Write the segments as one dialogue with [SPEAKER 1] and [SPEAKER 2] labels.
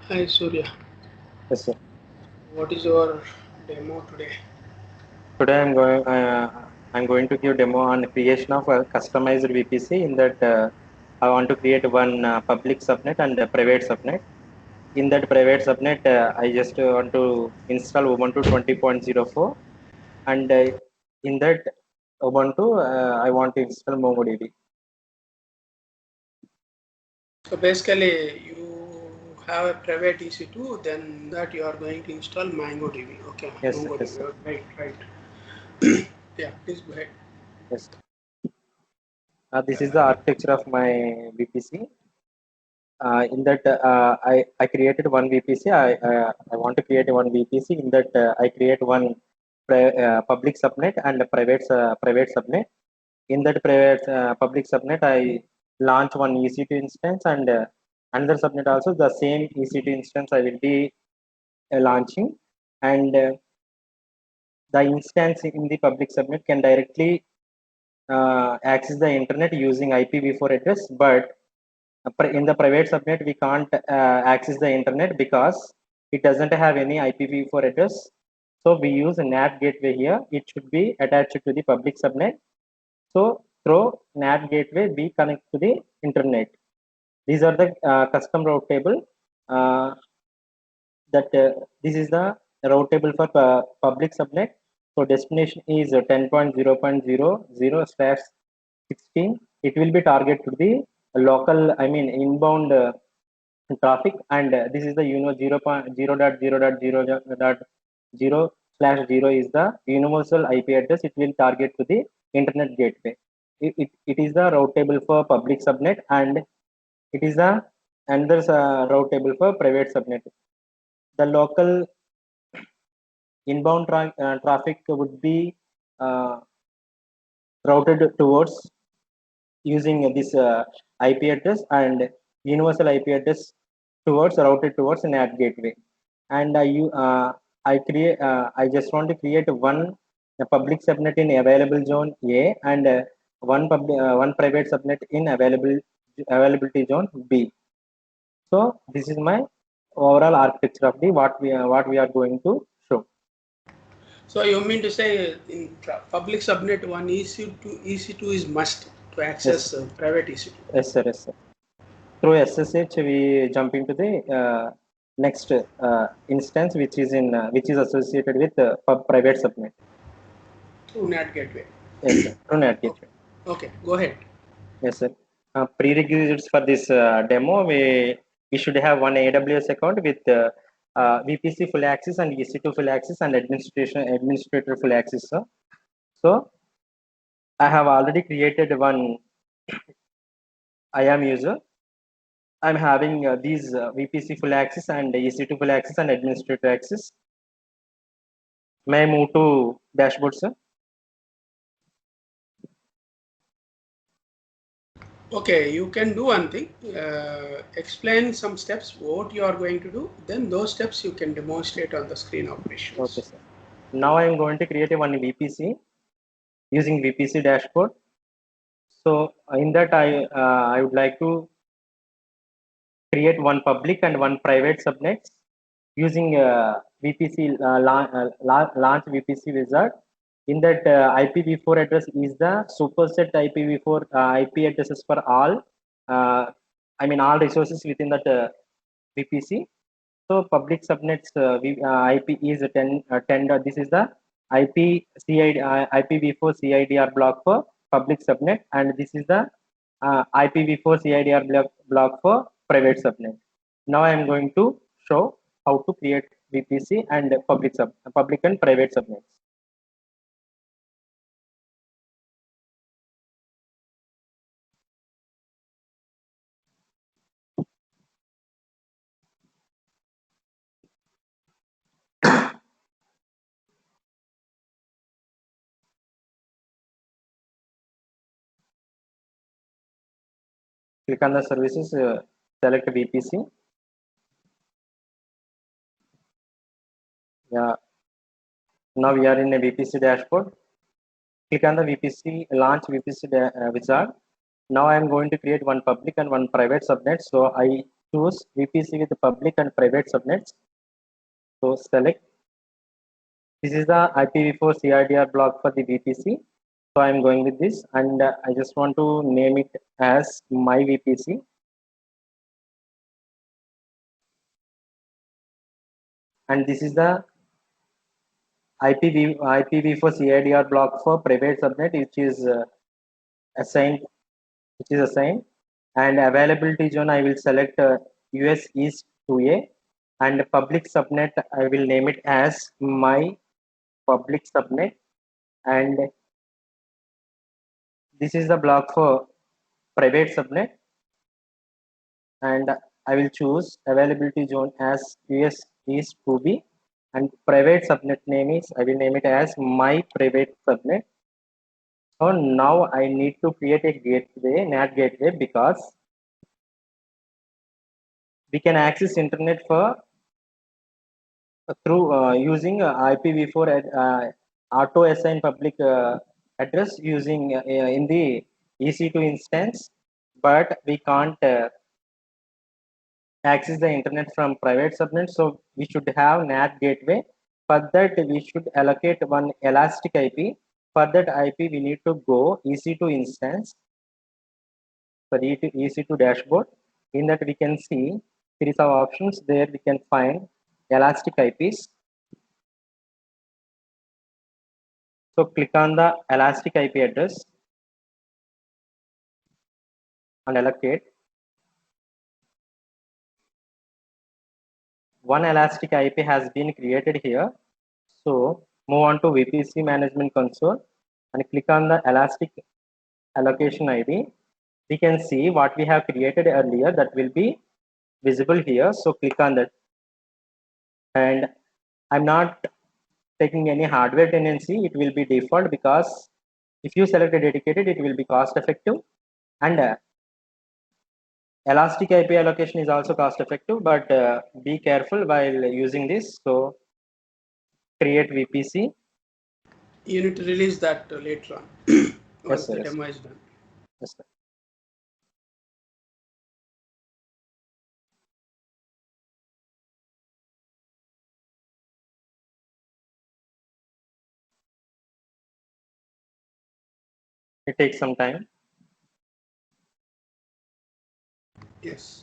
[SPEAKER 1] Hi Surya,
[SPEAKER 2] Yes, sir.
[SPEAKER 1] what is your demo today?
[SPEAKER 2] Today I'm going to give demo on creation of a customized VPC. In that I want to create one public subnet and a private subnet. In that private subnet, I just want to install Ubuntu 20.04, and in that Ubuntu, I want to install MongoDB.
[SPEAKER 1] So basically, you have a private EC2, then that you are going to install MongoDB. Okay,
[SPEAKER 2] Yes, sir. Yes,
[SPEAKER 1] MongoDB.
[SPEAKER 2] sir.
[SPEAKER 1] Right, right. Yeah, please go ahead.
[SPEAKER 2] Yes. This is the architecture of my VPC. In that I created one VPC. I want to create one VPC. In that I create one public subnet and a private subnet. In that private public subnet, I launch one EC2 instance, and another subnet also the same EC2 instance I will be launching, and the instance in the public subnet can directly access the internet using IPv4 address, but in the private subnet we can't access the internet because it doesn't have any IPv4 address. So we use a NAT gateway here. It should be attached to the public subnet. So through NAT gateway we connect to the internet. These are the custom route table. uh, that This is the route table for public subnet. So destination is 10.0.00/16. It will be target to the local, I mean inbound traffic, and this is the 0.0.0.0.0/0 is the universal IP address. It will target to the internet gateway. It is the route table for public subnet, and it is the another route table for private subnet. The local inbound traffic would be uh, routed towards using this IP address, and universal IP address towards routed towards an app gateway. And I just want to create one public subnet in available zone A, and one private subnet in availability zone B. So this is my overall architecture of the what we are going to show.
[SPEAKER 1] So you mean to say in public subnet one EC2 is must to
[SPEAKER 2] Yes,
[SPEAKER 1] access private EC2.
[SPEAKER 2] yes, sir, yes, sir. Through SSH, we jump into the next instance, which is associated with private subnet.
[SPEAKER 1] Through NAT gateway.
[SPEAKER 2] Yes, sir. Through NAT
[SPEAKER 1] Okay,
[SPEAKER 2] gateway.
[SPEAKER 1] okay, go ahead.
[SPEAKER 2] Yes, sir. Prerequisites for this demo, we should have one AWS account with VPC full access and EC2 full access and administrator full access. Sir. So I have already created one IAM user. I'm having these VPC full access and EC2 full access and administrator access. May I move to dashboard, sir?
[SPEAKER 1] Okay, you can do one thing. Explain some steps what you are going to do. Then those steps you can demonstrate on the screen
[SPEAKER 2] Okay,
[SPEAKER 1] operations.
[SPEAKER 2] sir. Now I am going to create a one VPC using VPC dashboard. So in that I would like to create one public and one private subnets using VPC launch VPC wizard. In that IPv4 address is the superset IPv4 IP addresses for all. I mean all resources within that VPC. So public subnets IP is 10. This is the IP CID, IPv4 CIDR block for public subnet, and this is the IPv4 CIDR block for private subnet. Now I am going to show how to create VPC and public and private subnets. Click on the services, select VPC. Yeah, now we are in a VPC dashboard. Click on the VPC launch VPC wizard. Now I am going to create one public and one private subnet. So I choose VPC with public and private subnets. So select. This is the IPv4 CRDR block for the VPC. So I'm going with this, and I just want to name it as my VPC. And this is the IPv4 CIDR block for private subnet, which is assigned, and availability zone I will select US East 2A, and public subnet I will name it as my public subnet, and this is the block for private subnet, and I will choose availability zone as US East 2B, and private subnet name is I will name it as my private subnet. So now I need to create a gateway, NAT gateway, because we can access internet for through using IPv4 auto assign public address using in the EC2 instance, but we can't access the internet from private subnet. So we should have NAT gateway. For that, we should allocate one elastic IP. For that IP, we need to go EC2 instance for EC2 dashboard. In that, we can see series of options. There we can find elastic IPs. So click on the elastic IP address and allocate. One elastic IP has been created here. So move on to VPC management console and click on the elastic allocation ID. We can see what we have created earlier that will be visible here. So click on that. And I'm not taking any hardware tenancy. It will be default because if you select a dedicated, it will be cost effective, and elastic IP allocation is also cost effective, but be careful while using this. So create VPC.
[SPEAKER 1] You need to release that later on once the demo is done.
[SPEAKER 2] Yes, sir. It takes some time.
[SPEAKER 1] Yes.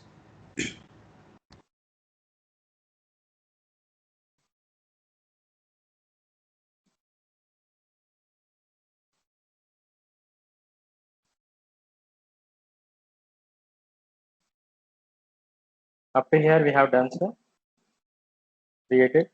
[SPEAKER 2] Up to here we have done, sir. Created.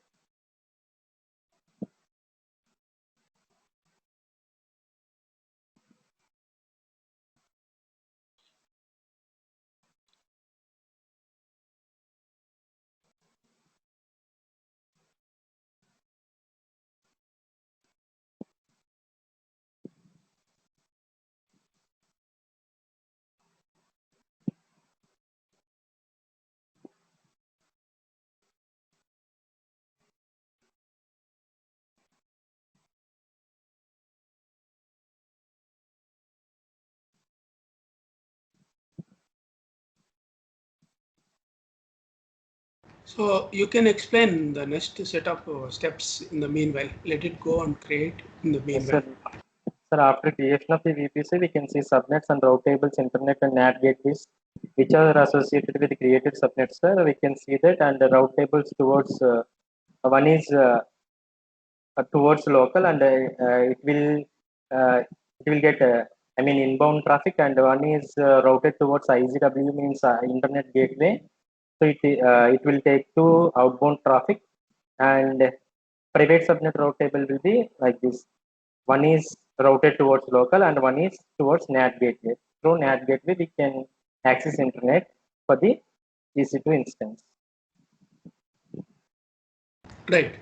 [SPEAKER 1] So you can explain the next set of steps in the meanwhile. Let it go and create in the
[SPEAKER 2] Yes,
[SPEAKER 1] meanwhile.
[SPEAKER 2] sir. Sir, after creation of the VPC, we can see subnets and route tables, internet and NAT gateways, which are associated with created subnets. Sir, we can see that, and the route tables towards one is towards local, and uh, it will get I mean inbound traffic, and one is routed towards IZW, means internet gateway. So it will take to outbound traffic, and private subnet route table will be like this. One is routed towards local and one is towards NAT gateway. Through NAT gateway, we can access internet for the EC2 instance.
[SPEAKER 1] Right.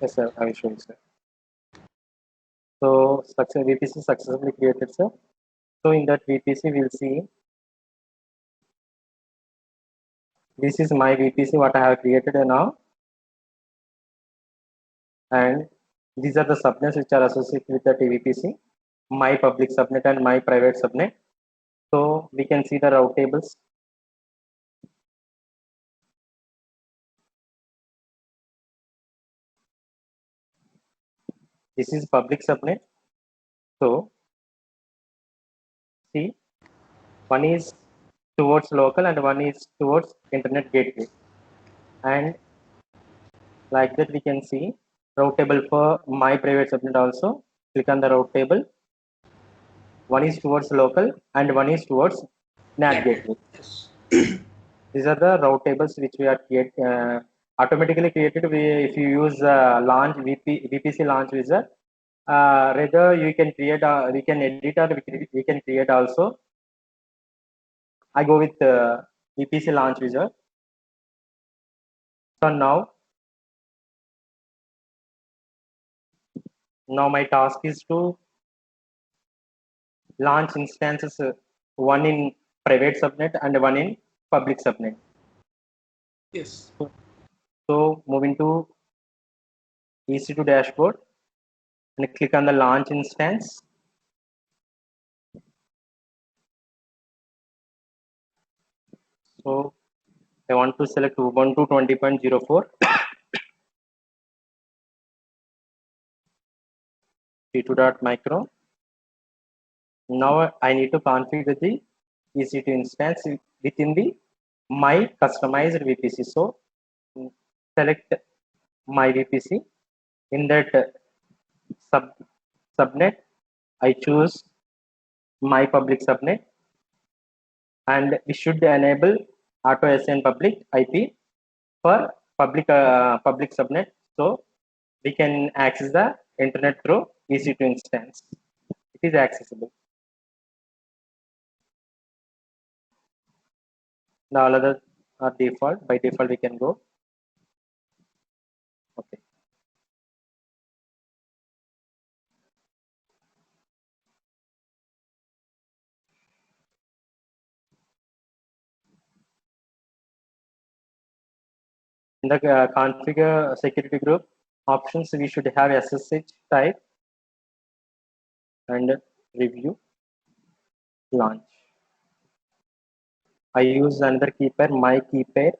[SPEAKER 2] Yes, sir. I will show you, sir. So VPC successfully created, sir. So in that VPC, we'll see this is my VPC what I have created now, and these are the subnets which are associated with the VPC, my public subnet and my private subnet. So we can see the route tables. This is public subnet. So see, one is towards local and one is towards internet gateway. And like that, we can see route table for my private subnet also. Click on the route table. One is towards local and one is towards NAT gateway.
[SPEAKER 1] Yes.
[SPEAKER 2] These are the route tables which we are automatically created. If you use launch VPC launch wizard, rather you can create, we can edit or we can create also. I go with VPC launch wizard. So now my task is to launch instances, one in private subnet and one in public subnet.
[SPEAKER 1] Yes.
[SPEAKER 2] So moving to EC2 dashboard and click on the launch instance. So I want to select Ubuntu 20.04, t2.micro. Now I need to configure the EC2 instance within the my customized VPC. So select my VPC. In that subnet, I choose my public subnet, and we should enable auto assign public IP for public subnet. So we can access the internet through EC2 instance. It is accessible. The all other are default. By default, we can go. Okay. In the configure security group options, we should have SSH type and review launch. I use another key pair, my key pair.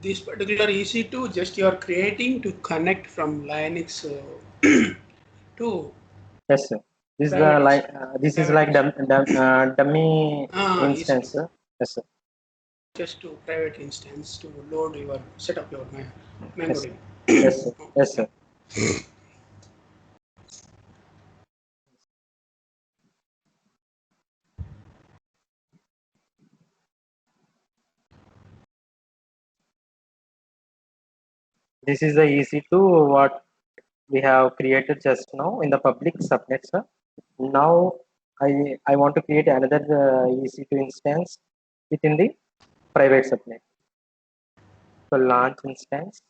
[SPEAKER 1] This particular EC2 just you are creating to connect from Linux to
[SPEAKER 2] Yes, sir. This is the
[SPEAKER 1] private
[SPEAKER 2] like
[SPEAKER 1] EC2.
[SPEAKER 2] this is
[SPEAKER 1] Private
[SPEAKER 2] like
[SPEAKER 1] EC2.
[SPEAKER 2] dummy
[SPEAKER 1] EC2.
[SPEAKER 2] instance, sir. Yes, sir.
[SPEAKER 1] Just to private instance to load your set up your
[SPEAKER 2] Yes,
[SPEAKER 1] memory.
[SPEAKER 2] sir. Yes, sir. Yes, sir. This is the EC2 what we have created just now in the public subnet, sir. Now I want to create another EC2 instance within the private subnet. So launch instance.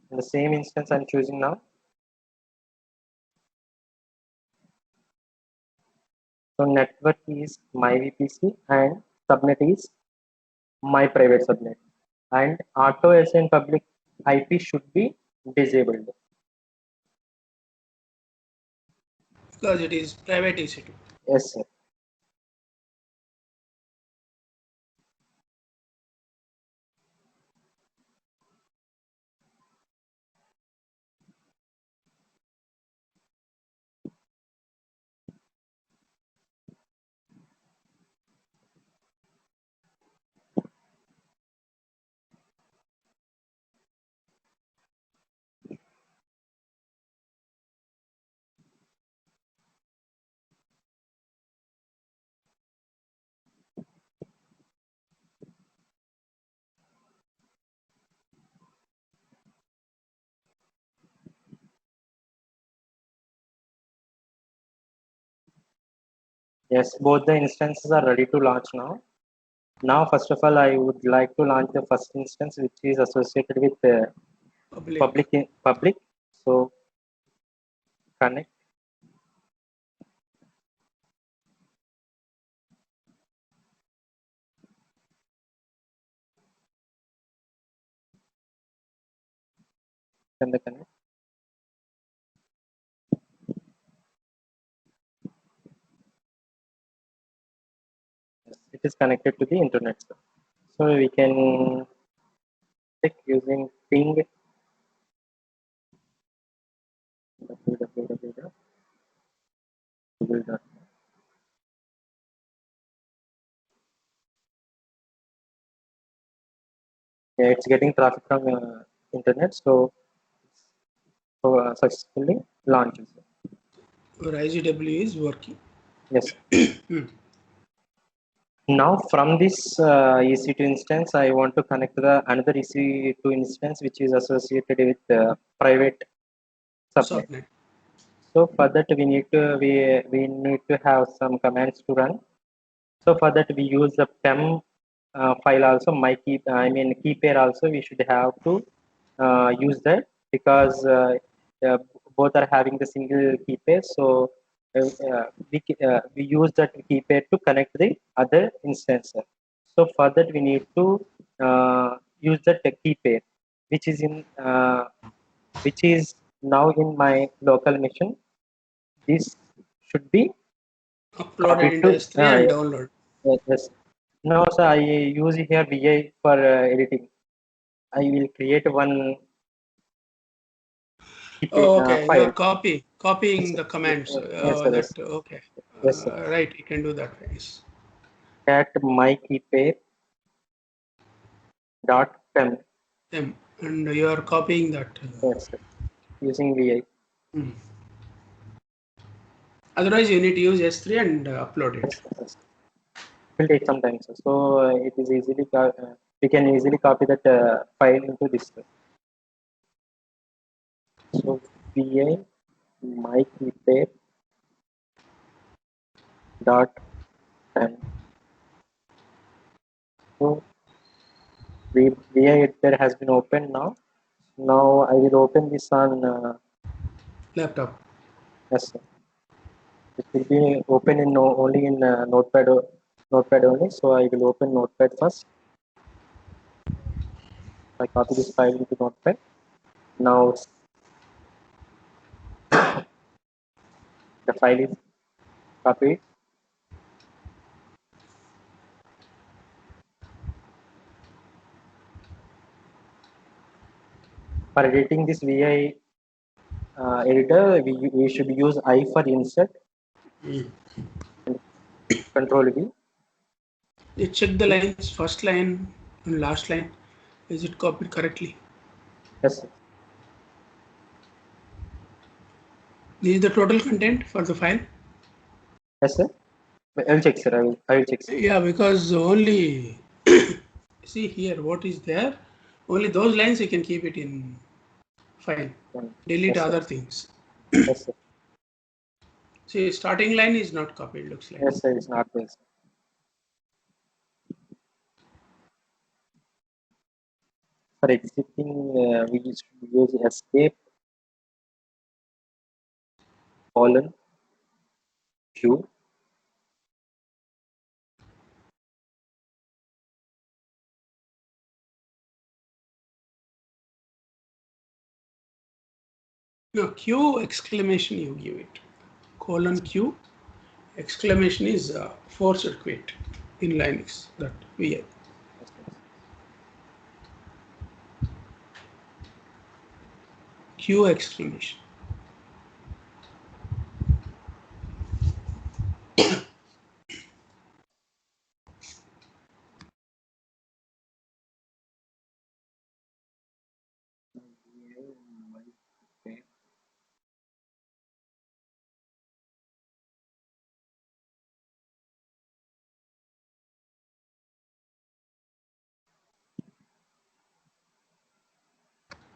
[SPEAKER 2] In the same instance I'm choosing now. So network is my VPC and subnet is my private subnet. And auto assign public IP should be disabled.
[SPEAKER 1] Because it is private EC2.
[SPEAKER 2] Yes, sir. Yes, both the instances are ready to launch now. Now, first of all, I would like to launch the first instance, which is associated with
[SPEAKER 1] Public.
[SPEAKER 2] public. So connect. Send the connect. is connected to the internet. So we can check using ping www.google.com. Yeah, it's getting traffic from internet, so successfully launched.
[SPEAKER 1] Our IGW is working.
[SPEAKER 2] Yes. Now from this EC2 instance, I want to connect the another EC2 instance which is associated with private subnet.
[SPEAKER 1] Subnet.
[SPEAKER 2] So for that we need to have some commands to run. So for that we use the PEM file also. Key pair also we should have to use that, because both are having the single key pair. So we use that key pair to connect the other instance. So for that we need to use that key pair, which is now in my local machine. This should be
[SPEAKER 1] Uploaded
[SPEAKER 2] copied
[SPEAKER 1] into
[SPEAKER 2] to
[SPEAKER 1] S3 and download.
[SPEAKER 2] yes. No, sir, I use here VI for editing. I will create one
[SPEAKER 1] Oh, okay. You
[SPEAKER 2] file.
[SPEAKER 1] are copying
[SPEAKER 2] Yes,
[SPEAKER 1] the commands.
[SPEAKER 2] yes, sir, yes,
[SPEAKER 1] That okay.
[SPEAKER 2] yes, sir.
[SPEAKER 1] Right. You can do that. Yes.
[SPEAKER 2] Cat my key pair dot pem.
[SPEAKER 1] And you are copying that.
[SPEAKER 2] Yes, sir. Using VI.
[SPEAKER 1] Otherwise, you need to use S3 and upload it.
[SPEAKER 2] Yes, yes. It will take some time, sir. So it is easily we can easily copy that file into this. So VI my key pair dot pem. So VI editor has been opened now. Now I will open this on
[SPEAKER 1] Laptop.
[SPEAKER 2] yes, sir. It will be open in only in Notepad only. So I will open Notepad first. I copy this file into Notepad. Now the file is copied. For editing this VI editor, we should use I for insert and Control V.
[SPEAKER 1] You check the lines, first line and last line. Is it copied correctly?
[SPEAKER 2] Yes, sir.
[SPEAKER 1] This is the total content for the file.
[SPEAKER 2] Yes, sir. I will check, sir. I will check, sir.
[SPEAKER 1] Yeah, because only see here what is there. Only those lines you can keep it in file. Delete
[SPEAKER 2] Yes, sir.
[SPEAKER 1] other things.
[SPEAKER 2] Yes, sir.
[SPEAKER 1] See, starting line is not copied. Looks like.
[SPEAKER 2] Yes, sir. It's not there, sir. For exiting, we should use escape colon Q.
[SPEAKER 1] No, Q exclamation you give it. Colon Q exclamation is forced quit in Linux. That VI. Q exclamation.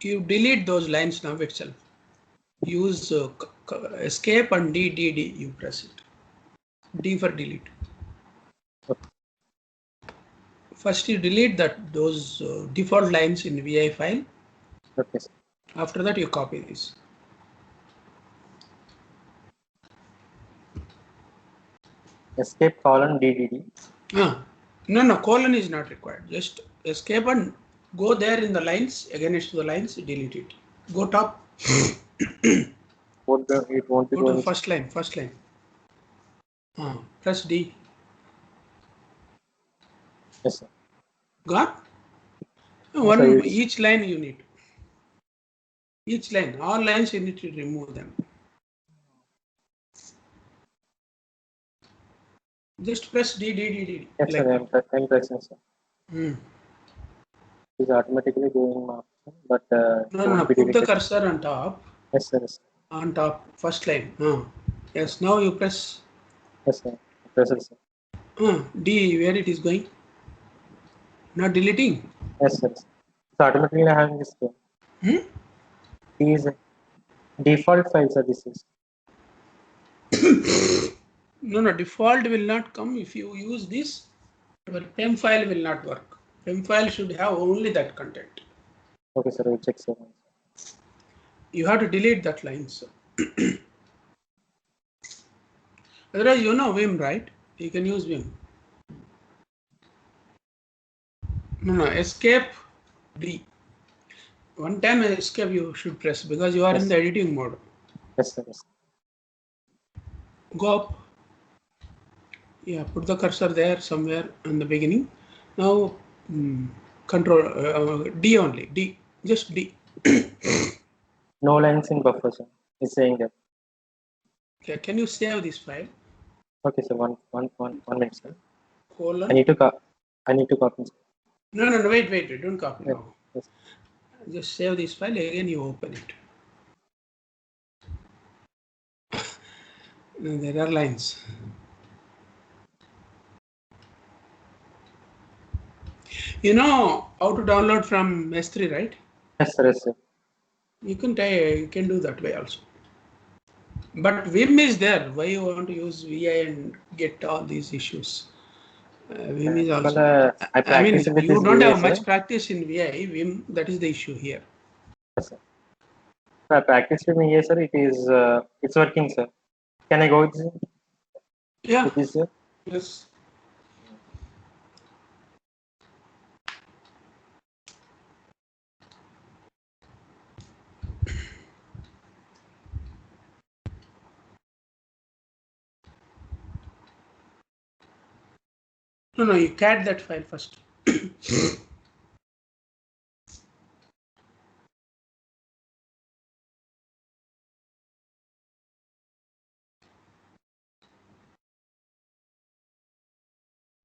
[SPEAKER 1] You delete those lines now itself. Use escape and D. You press it. D for delete. First you delete those default lines in VI file.
[SPEAKER 2] Okay, sir.
[SPEAKER 1] After that you copy this.
[SPEAKER 2] Escape colon DDD.
[SPEAKER 1] No, colon is not required. Just escape and go there in the lines, against the lines, delete it. Go top.
[SPEAKER 2] It won't be
[SPEAKER 1] Go to the
[SPEAKER 2] going.
[SPEAKER 1] first line. Press D.
[SPEAKER 2] Yes, sir.
[SPEAKER 1] Got?
[SPEAKER 2] Yes, sir.
[SPEAKER 1] Each line you need. Each line, all lines you need to remove them. Just press D, D, D, D.
[SPEAKER 2] Yes,
[SPEAKER 1] Like
[SPEAKER 2] sir. I'm pressing, sir.
[SPEAKER 1] that.
[SPEAKER 2] It's automatically doing marking, but
[SPEAKER 1] No,
[SPEAKER 2] won't be
[SPEAKER 1] put the
[SPEAKER 2] deleted.
[SPEAKER 1] cursor on top.
[SPEAKER 2] Yes, sir. Yes,
[SPEAKER 1] On top, first line. Yes, now you press
[SPEAKER 2] yes, sir. Press it, sir.
[SPEAKER 1] D, where it is going. Not deleting.
[SPEAKER 2] Yes, sir. So automatically having this thing.
[SPEAKER 1] Hmm?
[SPEAKER 2] These default files are this is.
[SPEAKER 1] No, default will not come if you use this. But PEM file will not work. PEM file should have only that content.
[SPEAKER 2] Okay, sir. We'll check, sir.
[SPEAKER 1] You have to delete that line, sir. Otherwise, you know Vim, right? You can use Vim. No, escape D. One time escape you should press because you are
[SPEAKER 2] Yes.
[SPEAKER 1] in the editing mode.
[SPEAKER 2] Yes, sir. Yes.
[SPEAKER 1] Go up. Yeah, put the cursor there somewhere in the beginning. Now control D only. D. Just D.
[SPEAKER 2] No lines in buffer, sir. It's saying that.
[SPEAKER 1] Okay, can you save this file?
[SPEAKER 2] Okay, sir. One minute, sir.
[SPEAKER 1] Colon.
[SPEAKER 2] I need to copy. Sir.
[SPEAKER 1] No. Wait. Don't copy
[SPEAKER 2] Yes.
[SPEAKER 1] now.
[SPEAKER 2] Yes.
[SPEAKER 1] Just save this file. Again, you open it. There are lines. You know how to download from S3, right?
[SPEAKER 2] Yes, sir. Yes, sir.
[SPEAKER 1] You can do that way also. But Vim is there. Why you want to use VI and get all these issues? Vim is
[SPEAKER 2] Because
[SPEAKER 1] also.
[SPEAKER 2] I
[SPEAKER 1] I
[SPEAKER 2] practiced
[SPEAKER 1] mean,
[SPEAKER 2] with
[SPEAKER 1] you
[SPEAKER 2] this
[SPEAKER 1] don't
[SPEAKER 2] VA,
[SPEAKER 1] have
[SPEAKER 2] sir.
[SPEAKER 1] much practice in VI. Vim, that is the issue here.
[SPEAKER 2] Yes, sir. I practiced with VA, sir. It is it's working, sir. Can I go
[SPEAKER 1] Yeah.
[SPEAKER 2] with this, sir?
[SPEAKER 1] Yes. No. You cat that file first.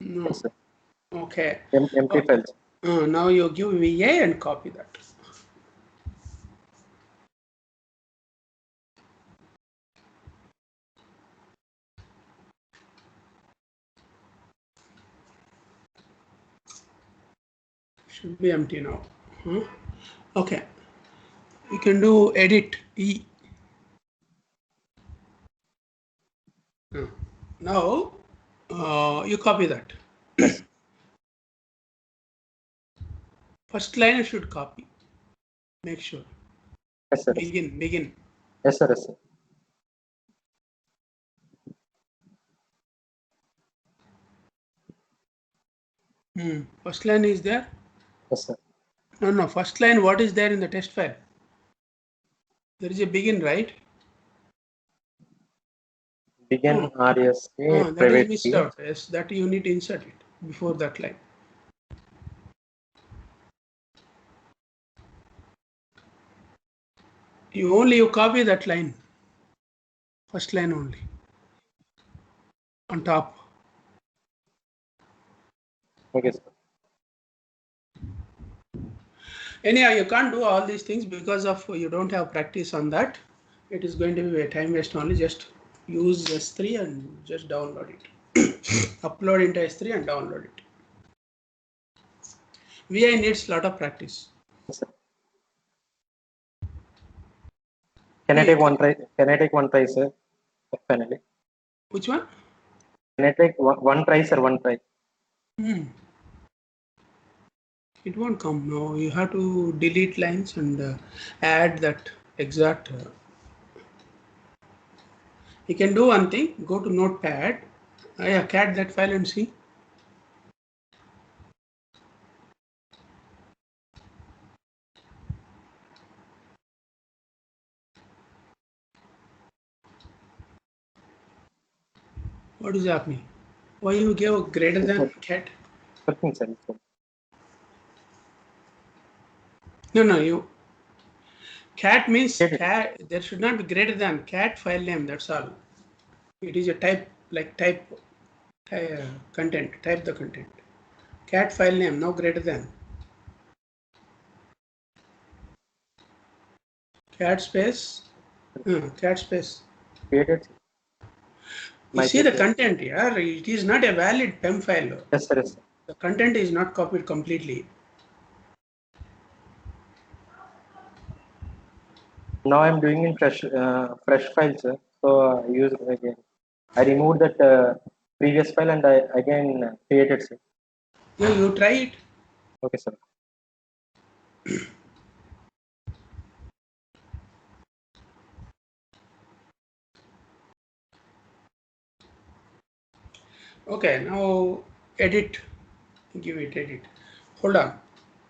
[SPEAKER 1] No.
[SPEAKER 2] Yes, sir.
[SPEAKER 1] Okay.
[SPEAKER 2] Empty files.
[SPEAKER 1] Now you give VA and copy that. Should be empty now. Okay. You can do edit E. Now you copy that.
[SPEAKER 2] Yes.
[SPEAKER 1] First line you should copy. Make sure.
[SPEAKER 2] Yes, sir.
[SPEAKER 1] Begin.
[SPEAKER 2] Yes, sir. Yes, sir.
[SPEAKER 1] First line is there.
[SPEAKER 2] Yes, sir.
[SPEAKER 1] No. First line, what is there in the test file? There is a begin, right?
[SPEAKER 2] Begin RSA
[SPEAKER 1] That is
[SPEAKER 2] private
[SPEAKER 1] missed
[SPEAKER 2] key.
[SPEAKER 1] out. Yes, that you need to insert it before that line. You copy that line. First line only. On top.
[SPEAKER 2] Okay, sir.
[SPEAKER 1] Anyhow, you can't do all these things because of you don't have practice on that. It is going to be a time waste only. Just use S3 and just download it. Upload into S3 and download it. VI needs lot of practice.
[SPEAKER 2] Yes, sir. Can I take one try? Can I take one try, sir? Finally.
[SPEAKER 1] Which one?
[SPEAKER 2] Can I take one try, sir? One try.
[SPEAKER 1] It won't come now. You have to delete lines and add that exact. You can do one thing. Go to Notepad. Yeah, cat that file and see. What is happening? Why you gave greater than cat?
[SPEAKER 2] Working, sir.
[SPEAKER 1] No, you cat means
[SPEAKER 2] Created.
[SPEAKER 1] cat. There should not be greater than cat file name. That's all. It is a type like type content. Type the content. Cat file name no greater than cat space. Cat space.
[SPEAKER 2] Created.
[SPEAKER 1] You
[SPEAKER 2] My
[SPEAKER 1] see the
[SPEAKER 2] paper.
[SPEAKER 1] content here. It is not a valid PEM file.
[SPEAKER 2] Yes, sir. Yes, sir.
[SPEAKER 1] The content is not copied completely.
[SPEAKER 2] Now I'm doing in fresh file, sir. So I use it again. I removed that previous file and I again created, sir.
[SPEAKER 1] Yeah, you try it.
[SPEAKER 2] Okay, sir.
[SPEAKER 1] Okay, now edit. Give it edit. Hold on.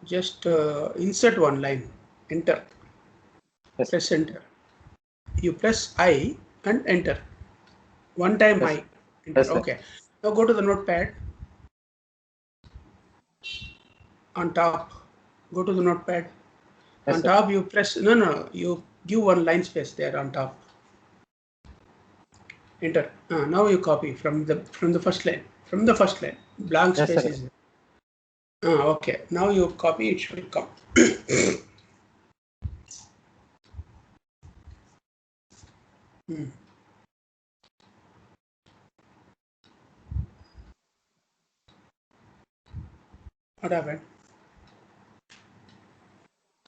[SPEAKER 1] Just insert one line. Enter.
[SPEAKER 2] Yes,
[SPEAKER 1] Press enter. You press I and enter. One time
[SPEAKER 2] yes,
[SPEAKER 1] I. Enter.
[SPEAKER 2] yes, sir.
[SPEAKER 1] Okay. Now go to the notepad. On top. Go to the notepad.
[SPEAKER 2] Yes,
[SPEAKER 1] On
[SPEAKER 2] sir.
[SPEAKER 1] top you press. No. You give one line space there on top. Enter. Now you copy from the first line. From the first line. Blank
[SPEAKER 2] Yes,
[SPEAKER 1] space
[SPEAKER 2] sir.
[SPEAKER 1] is there. Okay. Now you copy. It should come. What happened?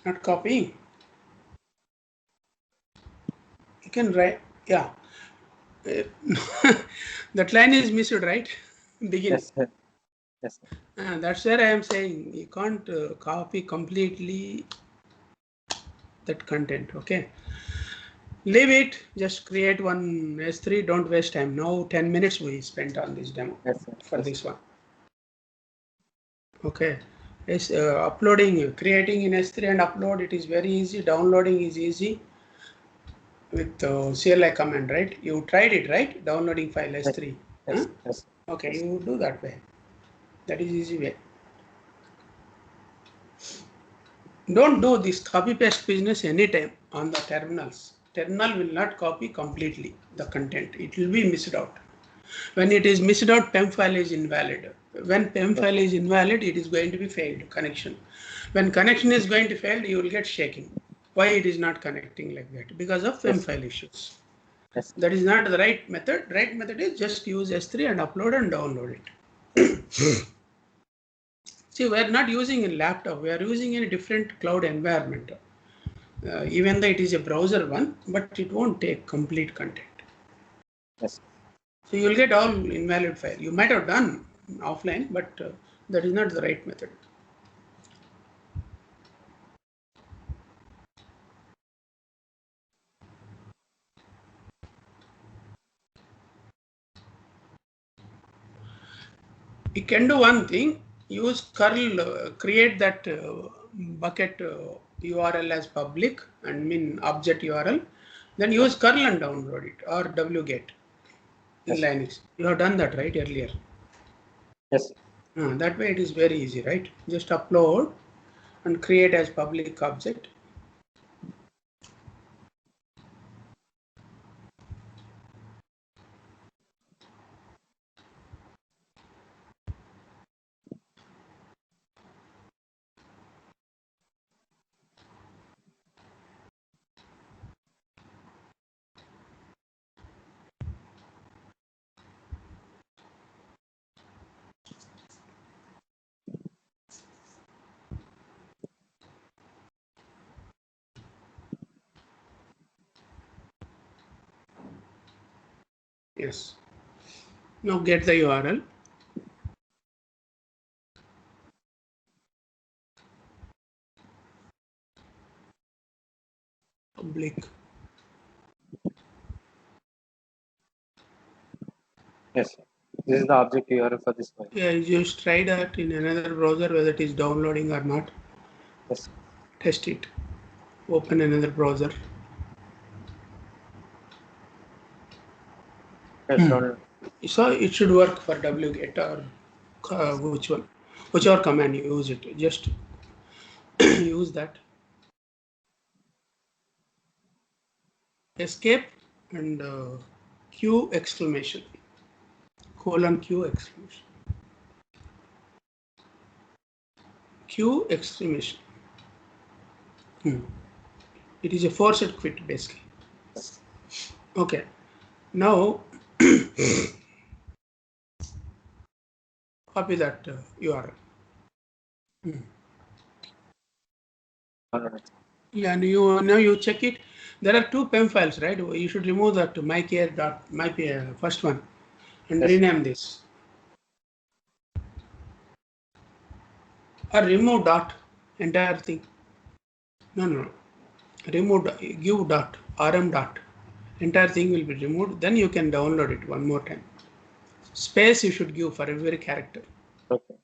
[SPEAKER 1] Not copying. You can write. Yeah. That line is missed, right? Begin.
[SPEAKER 2] Yes, sir. Yes, sir.
[SPEAKER 1] That's where I am saying you can't copy completely that content. Okay. Leave it. Just create one S3. Don't waste time. Now 10 minutes we spent on this demo
[SPEAKER 2] Yes, sir.
[SPEAKER 1] for
[SPEAKER 2] Yes,
[SPEAKER 1] this one. Okay. Yes, uploading, creating in S3 and upload, it is very easy. Downloading is easy with CLI command, right? You tried it, right? Downloading file
[SPEAKER 2] yes,
[SPEAKER 1] S3.
[SPEAKER 2] yes,
[SPEAKER 1] Huh?
[SPEAKER 2] yes,
[SPEAKER 1] Okay,
[SPEAKER 2] yes.
[SPEAKER 1] you do that way. That is easy way. Don't do this copy paste business anytime on the terminals. Terminal will not copy completely the content. It will be missed out. When it is missed out, PEM file is invalid. When PEM
[SPEAKER 2] Yes,
[SPEAKER 1] file is invalid, it is going to be failed connection. When connection is going to fail, you will get shaking. Why it is not connecting like that? Because of PEM
[SPEAKER 2] yes,
[SPEAKER 1] file issues.
[SPEAKER 2] yes,
[SPEAKER 1] That is not the right method. Right method is just use S3 and upload and download it. See, we are not using a laptop. We are using in a different cloud environment. Even though it is a browser one, but it won't take complete content.
[SPEAKER 2] yes.
[SPEAKER 1] So you will get all invalid file. You might have done offline, but that is not the right method. You can do one thing, use curl, create that bucket URL as public and mean object URL, then use curl and download it or wget in
[SPEAKER 2] Yes,
[SPEAKER 1] Linux. You have done that, right, earlier?
[SPEAKER 2] yes.
[SPEAKER 1] That way it is very easy, right? Just upload and create as public object. Yes. Now get the URL. Public.
[SPEAKER 2] Yes, sir. This is the object URL for this file.
[SPEAKER 1] Yeah, you just try that in another browser whether it is downloading or not.
[SPEAKER 2] Yes,
[SPEAKER 1] Test it. Open another browser.
[SPEAKER 2] yes, download.
[SPEAKER 1] So it should work for wget or which one. whichever command you use it, just use that. Escape and Q exclamation, colon Q exclamation, Q exclamation. It is a forced quit basically. Okay, now copy that URL. Yeah, and now you check it. There are two PEM files, right? You should remove that mycare first one and
[SPEAKER 2] Yes.
[SPEAKER 1] rename this. Or remove dot entire thing. No. Remove give dot rm dot. Entire thing will be removed. Then you can download it one more time. Space you should give for every character.
[SPEAKER 2] Okay.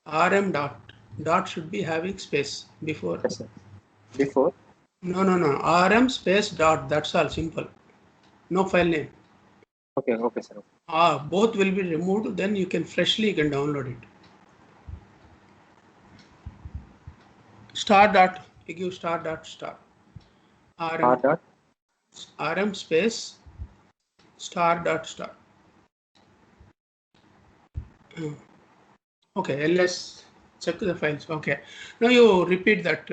[SPEAKER 1] Rm dot should be having space before.
[SPEAKER 2] Yes, sir. Before.
[SPEAKER 1] No. Rm space dot. That's all simple. No file name.
[SPEAKER 2] Okay, sir.
[SPEAKER 1] Both will be removed. Then you can freshly download it. Star dot. You give star dot star. Rm space star dot star. Okay, ls check the files. Okay, now you repeat that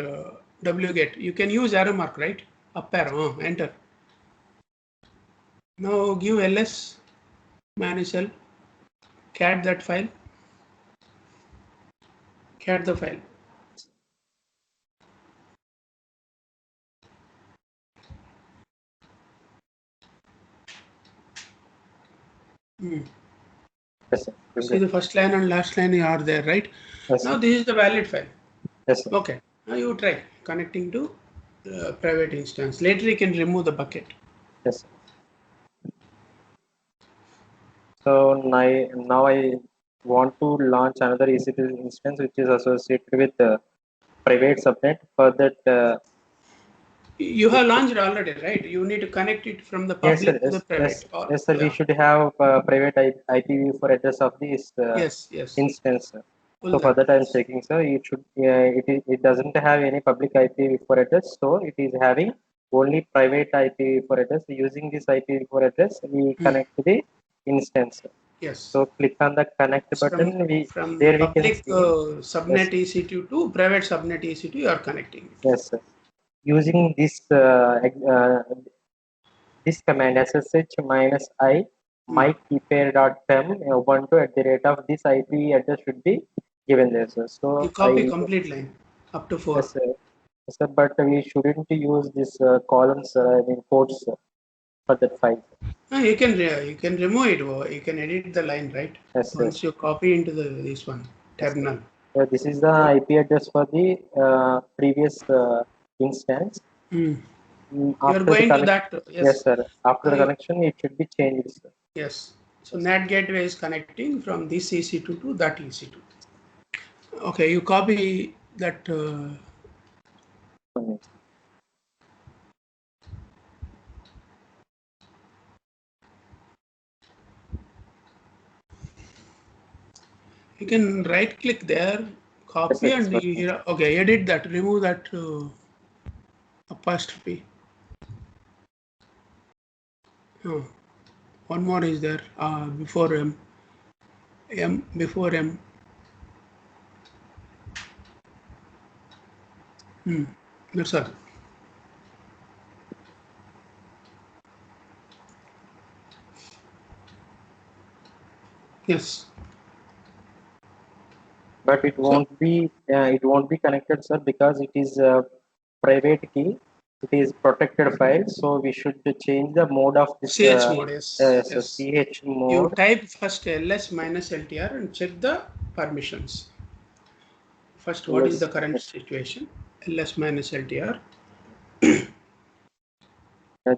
[SPEAKER 1] wget. You can use arrow mark, right? Up arrow, enter. Now give ls -l cat that file, cat the file.
[SPEAKER 2] Yes, sir.
[SPEAKER 1] See the first line and last line are there, right?
[SPEAKER 2] Yes,
[SPEAKER 1] now
[SPEAKER 2] sir.
[SPEAKER 1] this is the valid file.
[SPEAKER 2] Yes, sir.
[SPEAKER 1] Okay, now you try connecting to the private instance. Later you can remove the bucket.
[SPEAKER 2] Yes, sir. So now I want to launch another EC2 instance which is associated with private subnet. For that,
[SPEAKER 1] You have launched already, right? You need to connect it from the
[SPEAKER 2] yes, sir.
[SPEAKER 1] public to the private.
[SPEAKER 2] Yes, sir. We should have private IPv4 address of this
[SPEAKER 1] Yes.
[SPEAKER 2] instance.
[SPEAKER 1] Pull
[SPEAKER 2] So for
[SPEAKER 1] that.
[SPEAKER 2] that, I'm checking, sir. It doesn't have any public IPv4 address, so it is having only private IPv4 address. Using this IPv4 address, we connect to the instance.
[SPEAKER 1] Yes.
[SPEAKER 2] So click on the connect button.
[SPEAKER 1] From
[SPEAKER 2] There we can
[SPEAKER 1] public
[SPEAKER 2] see.
[SPEAKER 1] subnet EC2 to private subnet EC2, you are connecting.
[SPEAKER 2] Yes, sir. Using this this command ssh -i mykeepair.pem ubuntu @ of this IP address should be given there, sir. So
[SPEAKER 1] You copy complete line up to 4.
[SPEAKER 2] yes, sir. Yes, sir, but we shouldn't use this columns, I mean quotes for that file.
[SPEAKER 1] You can remove it. You can edit the line, right?
[SPEAKER 2] Yes,
[SPEAKER 1] Once
[SPEAKER 2] sir.
[SPEAKER 1] you copy into this one terminal.
[SPEAKER 2] This is the IP address for the previous instance.
[SPEAKER 1] You are
[SPEAKER 2] After the
[SPEAKER 1] going to
[SPEAKER 2] connection,
[SPEAKER 1] that.
[SPEAKER 2] yes, sir. After the connection, it should be changed, sir.
[SPEAKER 1] Yes. So NAT gateway is connecting from this EC2 to that EC2. Okay, you copy that. You can right click there, copy,
[SPEAKER 2] Yes,
[SPEAKER 1] and here. Okay, edit that. Remove that apostrophe. Oh, one more is there before M before M. That's all. Yes.
[SPEAKER 2] But it won't be connected, sir, because it is a private key. It is protected file, so we should change the mode of this
[SPEAKER 1] CH mode. Yes.
[SPEAKER 2] so CH mode.
[SPEAKER 1] You type first ls -ltr and check the permissions. First, what is the current situation? ls -ltr.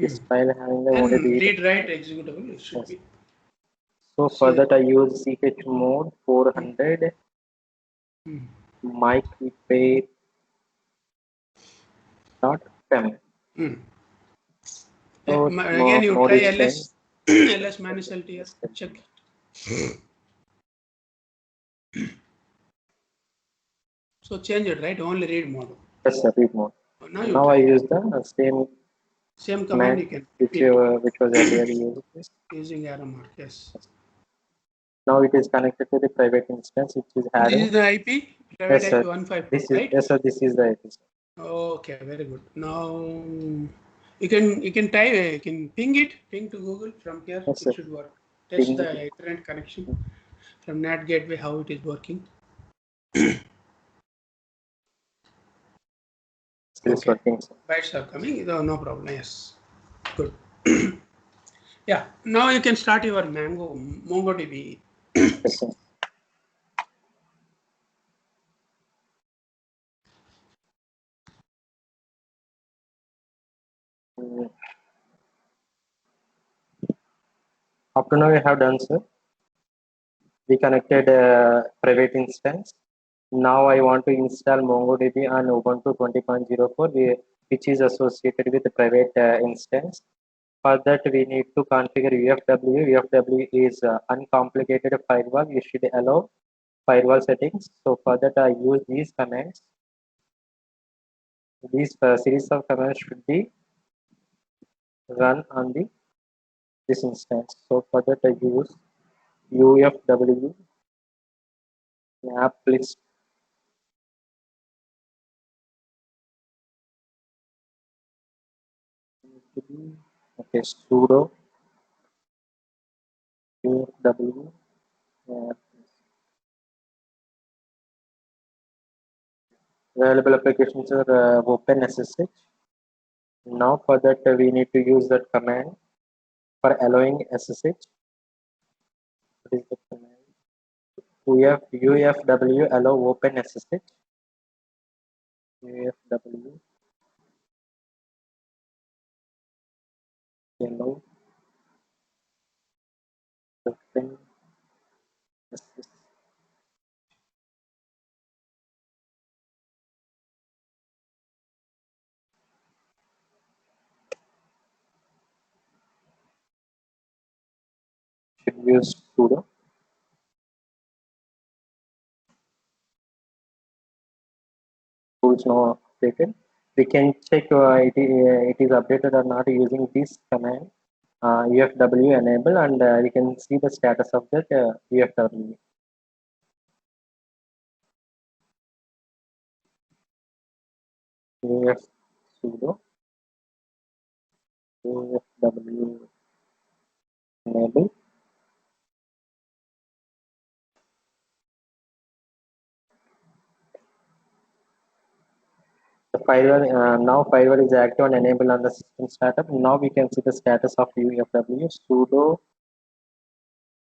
[SPEAKER 2] This file having the
[SPEAKER 1] And
[SPEAKER 2] only
[SPEAKER 1] read write executable it should be.
[SPEAKER 2] So for that I use ch mode 400 mykeepair.pem. So
[SPEAKER 1] Again, you try ls ls -ltr. Check. So change it, right? Only read mode.
[SPEAKER 2] Yes, sir, read mode.
[SPEAKER 1] Now you
[SPEAKER 2] Now I
[SPEAKER 1] try.
[SPEAKER 2] use the
[SPEAKER 1] Same command
[SPEAKER 2] command
[SPEAKER 1] you can repeat
[SPEAKER 2] which was earlier used. Yes.
[SPEAKER 1] using arrow mark. Yes.
[SPEAKER 2] Now it is connected to the private instance which is
[SPEAKER 1] This
[SPEAKER 2] having.
[SPEAKER 1] is the IP, private
[SPEAKER 2] Yes,
[SPEAKER 1] IP
[SPEAKER 2] sir.
[SPEAKER 1] 152,
[SPEAKER 2] This is
[SPEAKER 1] right?
[SPEAKER 2] yes, sir. This is the IP, sir.
[SPEAKER 1] Okay, very good. Now you can type, you can ping to Google from here.
[SPEAKER 2] Yes,
[SPEAKER 1] It
[SPEAKER 2] sir.
[SPEAKER 1] should work. Test
[SPEAKER 2] Ping
[SPEAKER 1] the
[SPEAKER 2] it.
[SPEAKER 1] internet connection from NAT gateway how it is working.
[SPEAKER 2] Still is
[SPEAKER 1] Okay,
[SPEAKER 2] working, sir.
[SPEAKER 1] bytes are coming. No problem. Yes, good. Yeah. Now you can start your MongoDB.
[SPEAKER 2] Yes, sir. Mm, Up to now we have done, sir. We connected private instance. Now I want to install MongoDB on Ubuntu 20.04, which is associated with the private instance. For that, we need to configure UFW. UFW is uncomplicated firewall. You should allow firewall settings. So for that, I use these commands. These series of commands should be run on this instance. So for that, I use UFW app list. Okay, sudo UFW app. Available applications are OpenSSH. Now for that, we need to use that command for allowing SSH. What is the command? UFW allow OpenSSH. UFW allow OpenSSH. Should use sudo. Tools now updated. We can check it is updated or not using this command UFW enable, and we can see the status of that UFW. UF sudo UFW enable. The firewall now firewall is active and enabled on the system startup. Now we can see the status of UFW sudo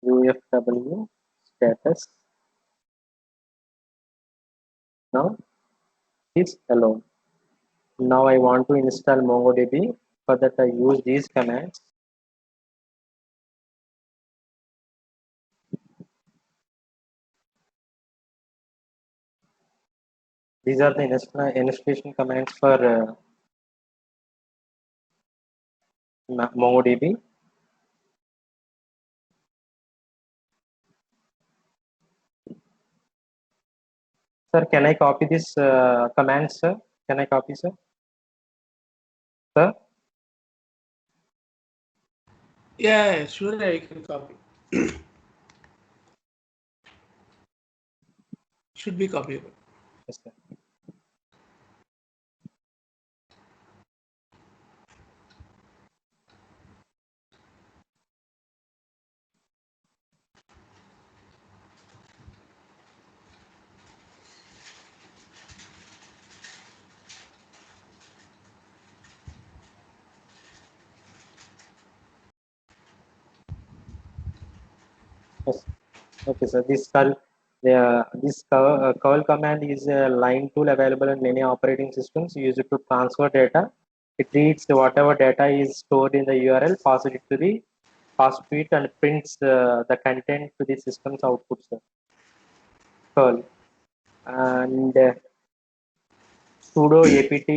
[SPEAKER 2] UFW status. Now is alone. Now I want to install MongoDB. For that I use these commands. These are the installation commands for MongoDB. Sir, can I copy this command, sir? Can I copy, sir? Sir?
[SPEAKER 1] Yeah, sure, I can copy. Should be copyable.
[SPEAKER 2] Yes, sir. Yes. Okay, sir. This curl command is a line tool available in many operating systems used to transfer data. It reads whatever data is stored in the URL, passes it to the pass to it, and prints the content to the system's output, sir. Curl and sudo apt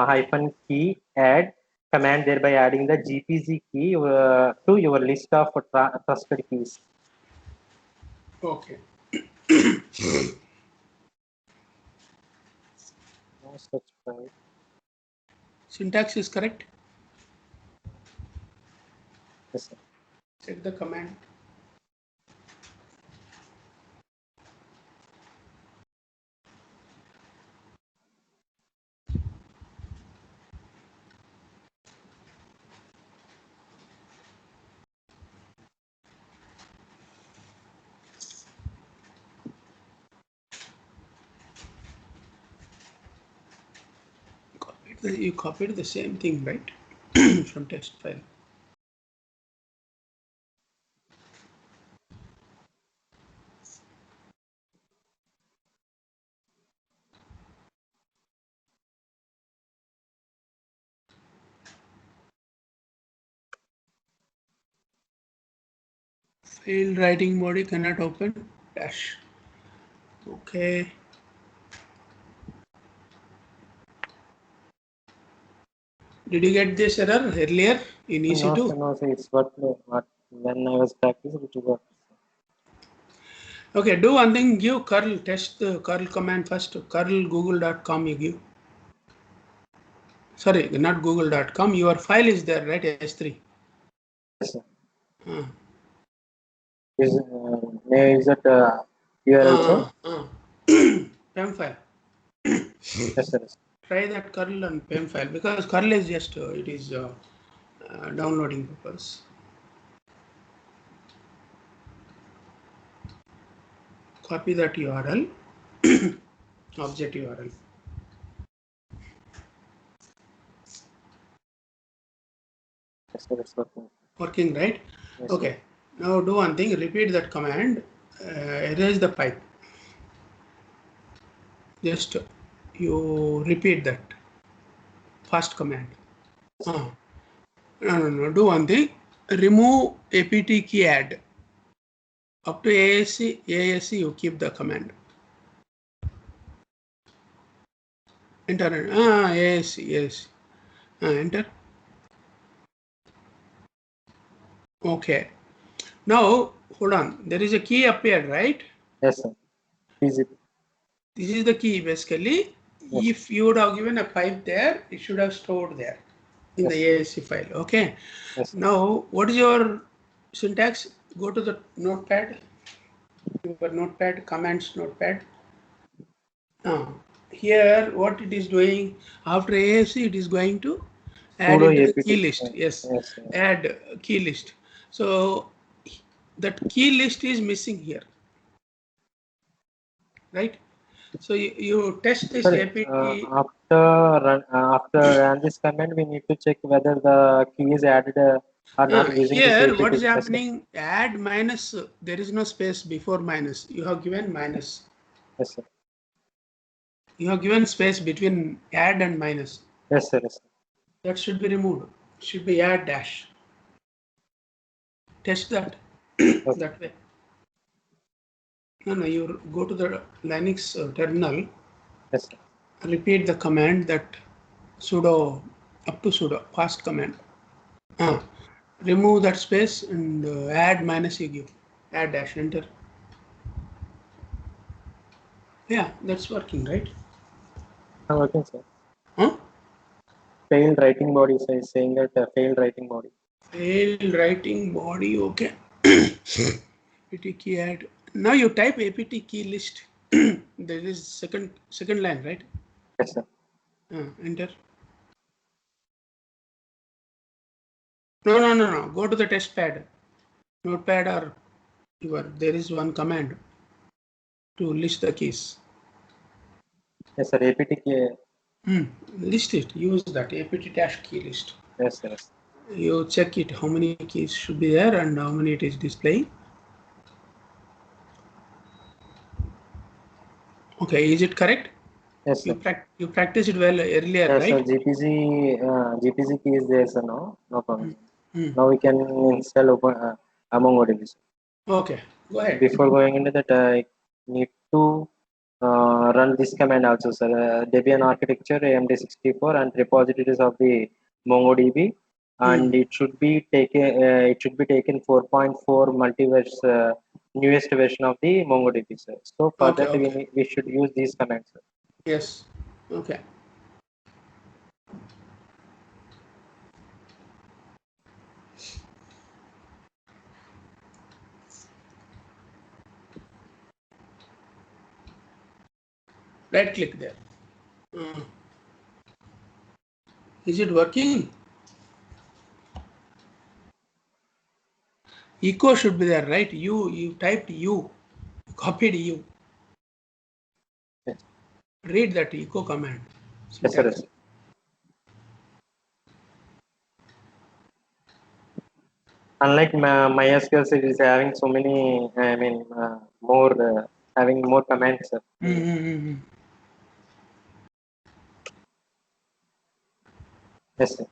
[SPEAKER 2] hyphen key add command, thereby adding the GPG key to your list of trusted keys.
[SPEAKER 1] Okay.
[SPEAKER 2] Test file.
[SPEAKER 1] Syntax is correct.
[SPEAKER 2] Yes, sir.
[SPEAKER 1] Check the command. You copied the same thing, right? From test file. Failed writing body cannot open dash. Okay. Did you get this error earlier in
[SPEAKER 2] No,
[SPEAKER 1] EC2?
[SPEAKER 2] sir, no, sir. It's what when I was practicing, it was.
[SPEAKER 1] Okay, do one thing, give curl, test the curl command first, curl google.com you give. Sorry, not google.com, your file is there, right, S3?
[SPEAKER 2] Yes, sir.
[SPEAKER 1] Uh,
[SPEAKER 2] May I use that URL, sir?
[SPEAKER 1] PEM file.
[SPEAKER 2] Yes, sir.
[SPEAKER 1] Try that curl and PEM file because curl is just, it is downloading purpose. Copy that URL, object URL.
[SPEAKER 2] Yes, sir. It's working.
[SPEAKER 1] Working, right?
[SPEAKER 2] Yes,
[SPEAKER 1] Okay. Now do one thing, repeat that command, erase the pipe. Just you repeat that first command. No. Do one thing, remove apt key add. Up to ASC you keep the command. Enter it. ASC. Enter. Okay. Now hold on. There is a key appeared, right?
[SPEAKER 2] Yes, sir. Easy.
[SPEAKER 1] This is the key basically.
[SPEAKER 2] Yes.
[SPEAKER 1] If you would have given a pipe there, it should have stored there in
[SPEAKER 2] Yes.
[SPEAKER 1] the ASC file. Okay.
[SPEAKER 2] Yes, sir.
[SPEAKER 1] Now what is your syntax? Go to the notepad. Your notepad, commands notepad. Now here what it is doing, after ASC it is going to add
[SPEAKER 2] Sudo
[SPEAKER 1] it to the
[SPEAKER 2] apt.
[SPEAKER 1] key list. Yes,
[SPEAKER 2] Yes, yes.
[SPEAKER 1] add key list. So that key list is missing here, right? So you test this
[SPEAKER 2] Sorry,
[SPEAKER 1] apt.
[SPEAKER 2] after run this command, we need to check whether the key is added or not using this
[SPEAKER 1] Here
[SPEAKER 2] apt.
[SPEAKER 1] what is
[SPEAKER 2] Yes, sir.
[SPEAKER 1] happening, add minus, there is no space before minus, you have given minus,
[SPEAKER 2] Yes, sir.
[SPEAKER 1] you have given space between add and minus,
[SPEAKER 2] Yes, sir. Yes, sir.
[SPEAKER 1] that should be removed, should be add dash. Test that that way. No, you go to the Linux terminal,
[SPEAKER 2] Yes, sir.
[SPEAKER 1] repeat the command that sudo, up to sudo, fast command. Remove that space and add minus you give, add dash, enter. Yeah, that's working, right?
[SPEAKER 2] I'm working, sir.
[SPEAKER 1] Huh?
[SPEAKER 2] Failed writing body is saying that failed writing body.
[SPEAKER 1] Failed writing body, okay. apt key add. Now you type apt key list. There is second line, right?
[SPEAKER 2] Yes, sir.
[SPEAKER 1] Enter. No. Go to the test pad, notepad, or there is one command to list the keys.
[SPEAKER 2] Yes, sir. apt key.
[SPEAKER 1] List it. Use that apt dash key list.
[SPEAKER 2] Yes, sir. Yes.
[SPEAKER 1] You check it how many keys should be there and how many it is displaying. Okay, is it correct?
[SPEAKER 2] Yes, sir.
[SPEAKER 1] You practiced it well earlier,
[SPEAKER 2] Yes, sir.
[SPEAKER 1] right?
[SPEAKER 2] GPG key is there, sir. No problem.
[SPEAKER 1] Hmm.
[SPEAKER 2] Now we can install MongoDB.
[SPEAKER 1] Okay, go ahead.
[SPEAKER 2] Before going into that, I need to run this command also, sir. Debian architecture AMD64 and repositories of the MongoDB, and it should be taken. It should be taken 4.4 multiverse newest version of the MongoDB, sir. So for that
[SPEAKER 1] Okay.
[SPEAKER 2] we should use these commands, sir.
[SPEAKER 1] Yes. Okay. Right click there. Is it working? Echo should be there, right? You typed U, copied U.
[SPEAKER 2] Yes.
[SPEAKER 1] Read that echo command.
[SPEAKER 2] Yes, sir.
[SPEAKER 1] Syntax.
[SPEAKER 2] Yes. Unlike MySQL, it is having so many, I mean, more having more commands, sir. Yes, sir.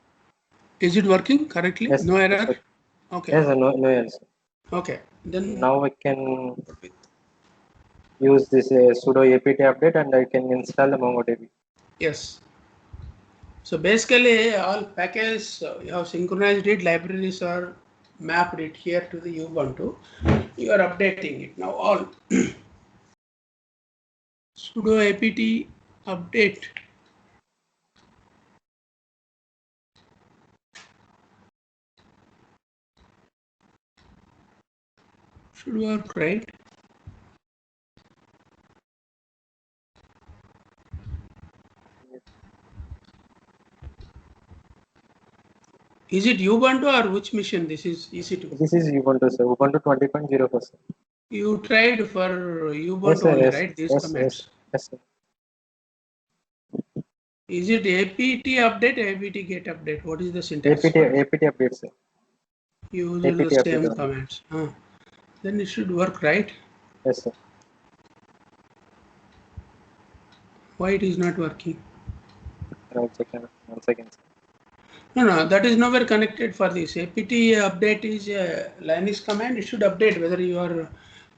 [SPEAKER 1] Is it working correctly?
[SPEAKER 2] Yes,
[SPEAKER 1] No
[SPEAKER 2] yes,
[SPEAKER 1] error?
[SPEAKER 2] sir.
[SPEAKER 1] Okay.
[SPEAKER 2] Yes, sir. No, no else.
[SPEAKER 1] Okay. Then
[SPEAKER 2] Now I can use this sudo apt update and I can install the MongoDB.
[SPEAKER 1] yes. So basically all packages you have synchronized it, libraries are mapped it here to the Ubuntu. You are updating it now all. Sudo apt update. Should work, right? Is it Ubuntu or which machine? This is EC2.
[SPEAKER 2] This is Ubuntu, sir. Ubuntu 20.0.
[SPEAKER 1] You tried for
[SPEAKER 2] Yes,
[SPEAKER 1] Ubuntu
[SPEAKER 2] sir.
[SPEAKER 1] only,
[SPEAKER 2] Yes,
[SPEAKER 1] right? These
[SPEAKER 2] yes, yes,
[SPEAKER 1] commands.
[SPEAKER 2] yes, sir.
[SPEAKER 1] Is it apt update, apt get update? What is the syntax?
[SPEAKER 2] apt update, sir.
[SPEAKER 1] Use
[SPEAKER 2] apt
[SPEAKER 1] the
[SPEAKER 2] update
[SPEAKER 1] same
[SPEAKER 2] only.
[SPEAKER 1] commands. Then it should work, right?
[SPEAKER 2] Yes, sir.
[SPEAKER 1] Why it is not working?
[SPEAKER 2] One second. One second, sir.
[SPEAKER 1] No, that is nowhere connected for this. apt update is a Linux command. It should update whether your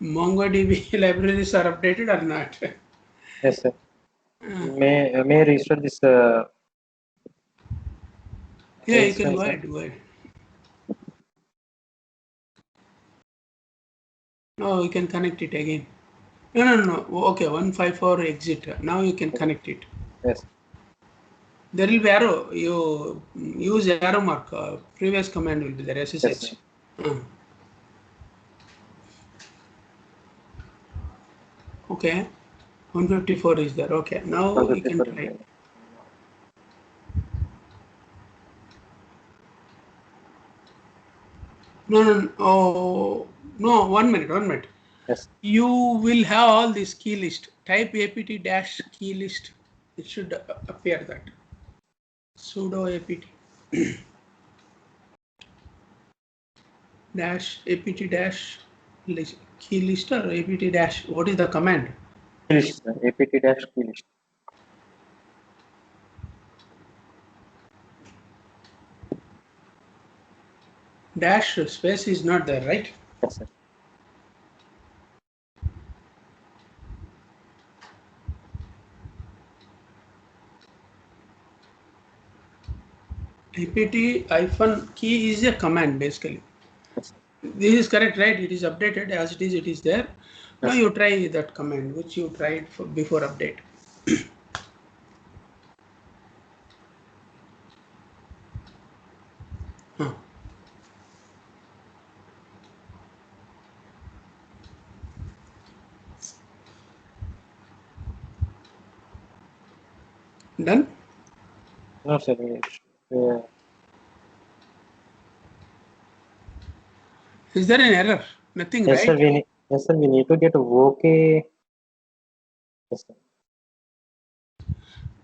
[SPEAKER 1] MongoDB libraries are updated or not.
[SPEAKER 2] Yes, sir. May I restore this
[SPEAKER 1] Yeah, you can
[SPEAKER 2] instance,
[SPEAKER 1] go
[SPEAKER 2] sir?
[SPEAKER 1] ahead. Go ahead. No, you can connect it again. No. Okay, 154 exit. Now you can connect it.
[SPEAKER 2] Yes.
[SPEAKER 1] There will be arrow. You use arrow mark. Previous command will be there.
[SPEAKER 2] Yes, sir.
[SPEAKER 1] SSH. Okay. 154 is there. Okay. Now you can
[SPEAKER 2] 154.
[SPEAKER 1] try. No. Oh, no. 1 minute.
[SPEAKER 2] Yes.
[SPEAKER 1] You will have all this key list. Type apt dash key list. It should appear that. Sudo apt dash apt dash list, key list or apt dash. What is the command?
[SPEAKER 2] List, sir. apt dash key list.
[SPEAKER 1] Dash space is not there, right?
[SPEAKER 2] Yes, sir.
[SPEAKER 1] apt hyphen key is a command basically.
[SPEAKER 2] Yes, sir.
[SPEAKER 1] This is correct, right? It is updated as it is there. Now
[SPEAKER 2] Yes,
[SPEAKER 1] you try that command which you tried for before update. Done?
[SPEAKER 2] no, sir. Uh,
[SPEAKER 1] Is there an error? Nothing,
[SPEAKER 2] yes, sir.
[SPEAKER 1] right?
[SPEAKER 2] Yes, sir. We need to get OK. Yes, sir.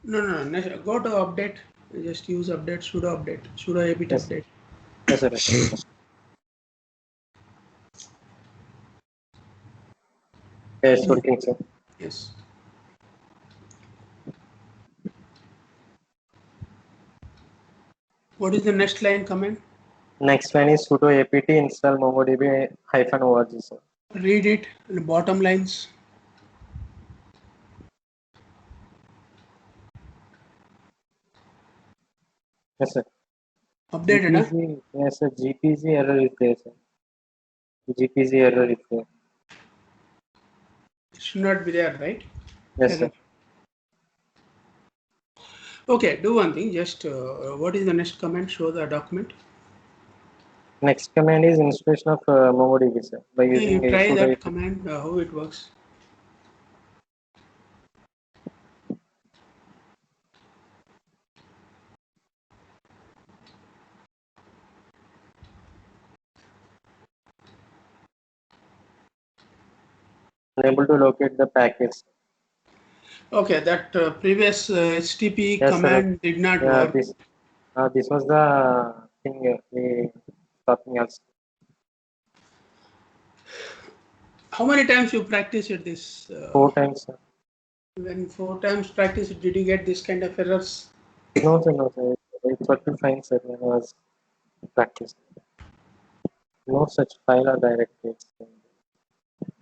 [SPEAKER 1] No. Go to update. Just use update, sudo apt
[SPEAKER 2] Yes.
[SPEAKER 1] update.
[SPEAKER 2] Yes, sir. Yes. It's working, sir.
[SPEAKER 1] Yes. What is the next line command?
[SPEAKER 2] Next one is sudo apt install MongoDB -org, sir.
[SPEAKER 1] Read it. The bottom lines.
[SPEAKER 2] Yes, sir.
[SPEAKER 1] Updated, huh?
[SPEAKER 2] Yes, sir. GPG error is there, sir. GPG error is there.
[SPEAKER 1] It should not be there, right?
[SPEAKER 2] Yes,
[SPEAKER 1] Error.
[SPEAKER 2] sir.
[SPEAKER 1] Okay, do one thing. Just what is the next command? Show the document.
[SPEAKER 2] Next command is installation of MongoDB, sir, by
[SPEAKER 1] Yeah,
[SPEAKER 2] using
[SPEAKER 1] you try
[SPEAKER 2] sudo
[SPEAKER 1] that
[SPEAKER 2] apt.
[SPEAKER 1] command. How it works.
[SPEAKER 2] unable to locate the package.
[SPEAKER 1] Okay, that previous HTTP
[SPEAKER 2] Yes, sir.
[SPEAKER 1] command did not
[SPEAKER 2] Yeah,
[SPEAKER 1] work.
[SPEAKER 2] this was the thing we something else.
[SPEAKER 1] How many times you practiced this?
[SPEAKER 2] 4 times, sir.
[SPEAKER 1] When 4 times practiced, did you get this kind of errors?
[SPEAKER 2] No, sir, no, sir. It's working fine, sir, when I was practicing. No such file or directory.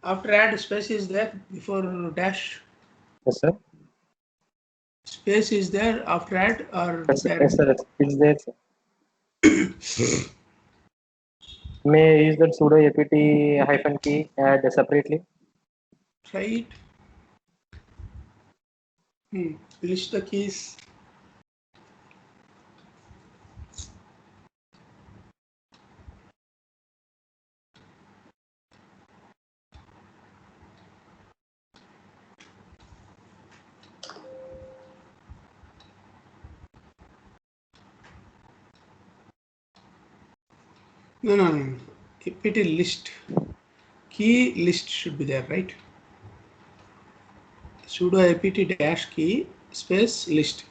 [SPEAKER 1] After add, space is there before dash.
[SPEAKER 2] Yes, sir.
[SPEAKER 1] Space is there after add or
[SPEAKER 2] Yes,
[SPEAKER 1] direct?
[SPEAKER 2] sir. It's there, sir. May I use that sudo apt hyphen key add separately?
[SPEAKER 1] Try it. List the keys. No. apt list. Key list should be there, right? Sudo apt dash key space list.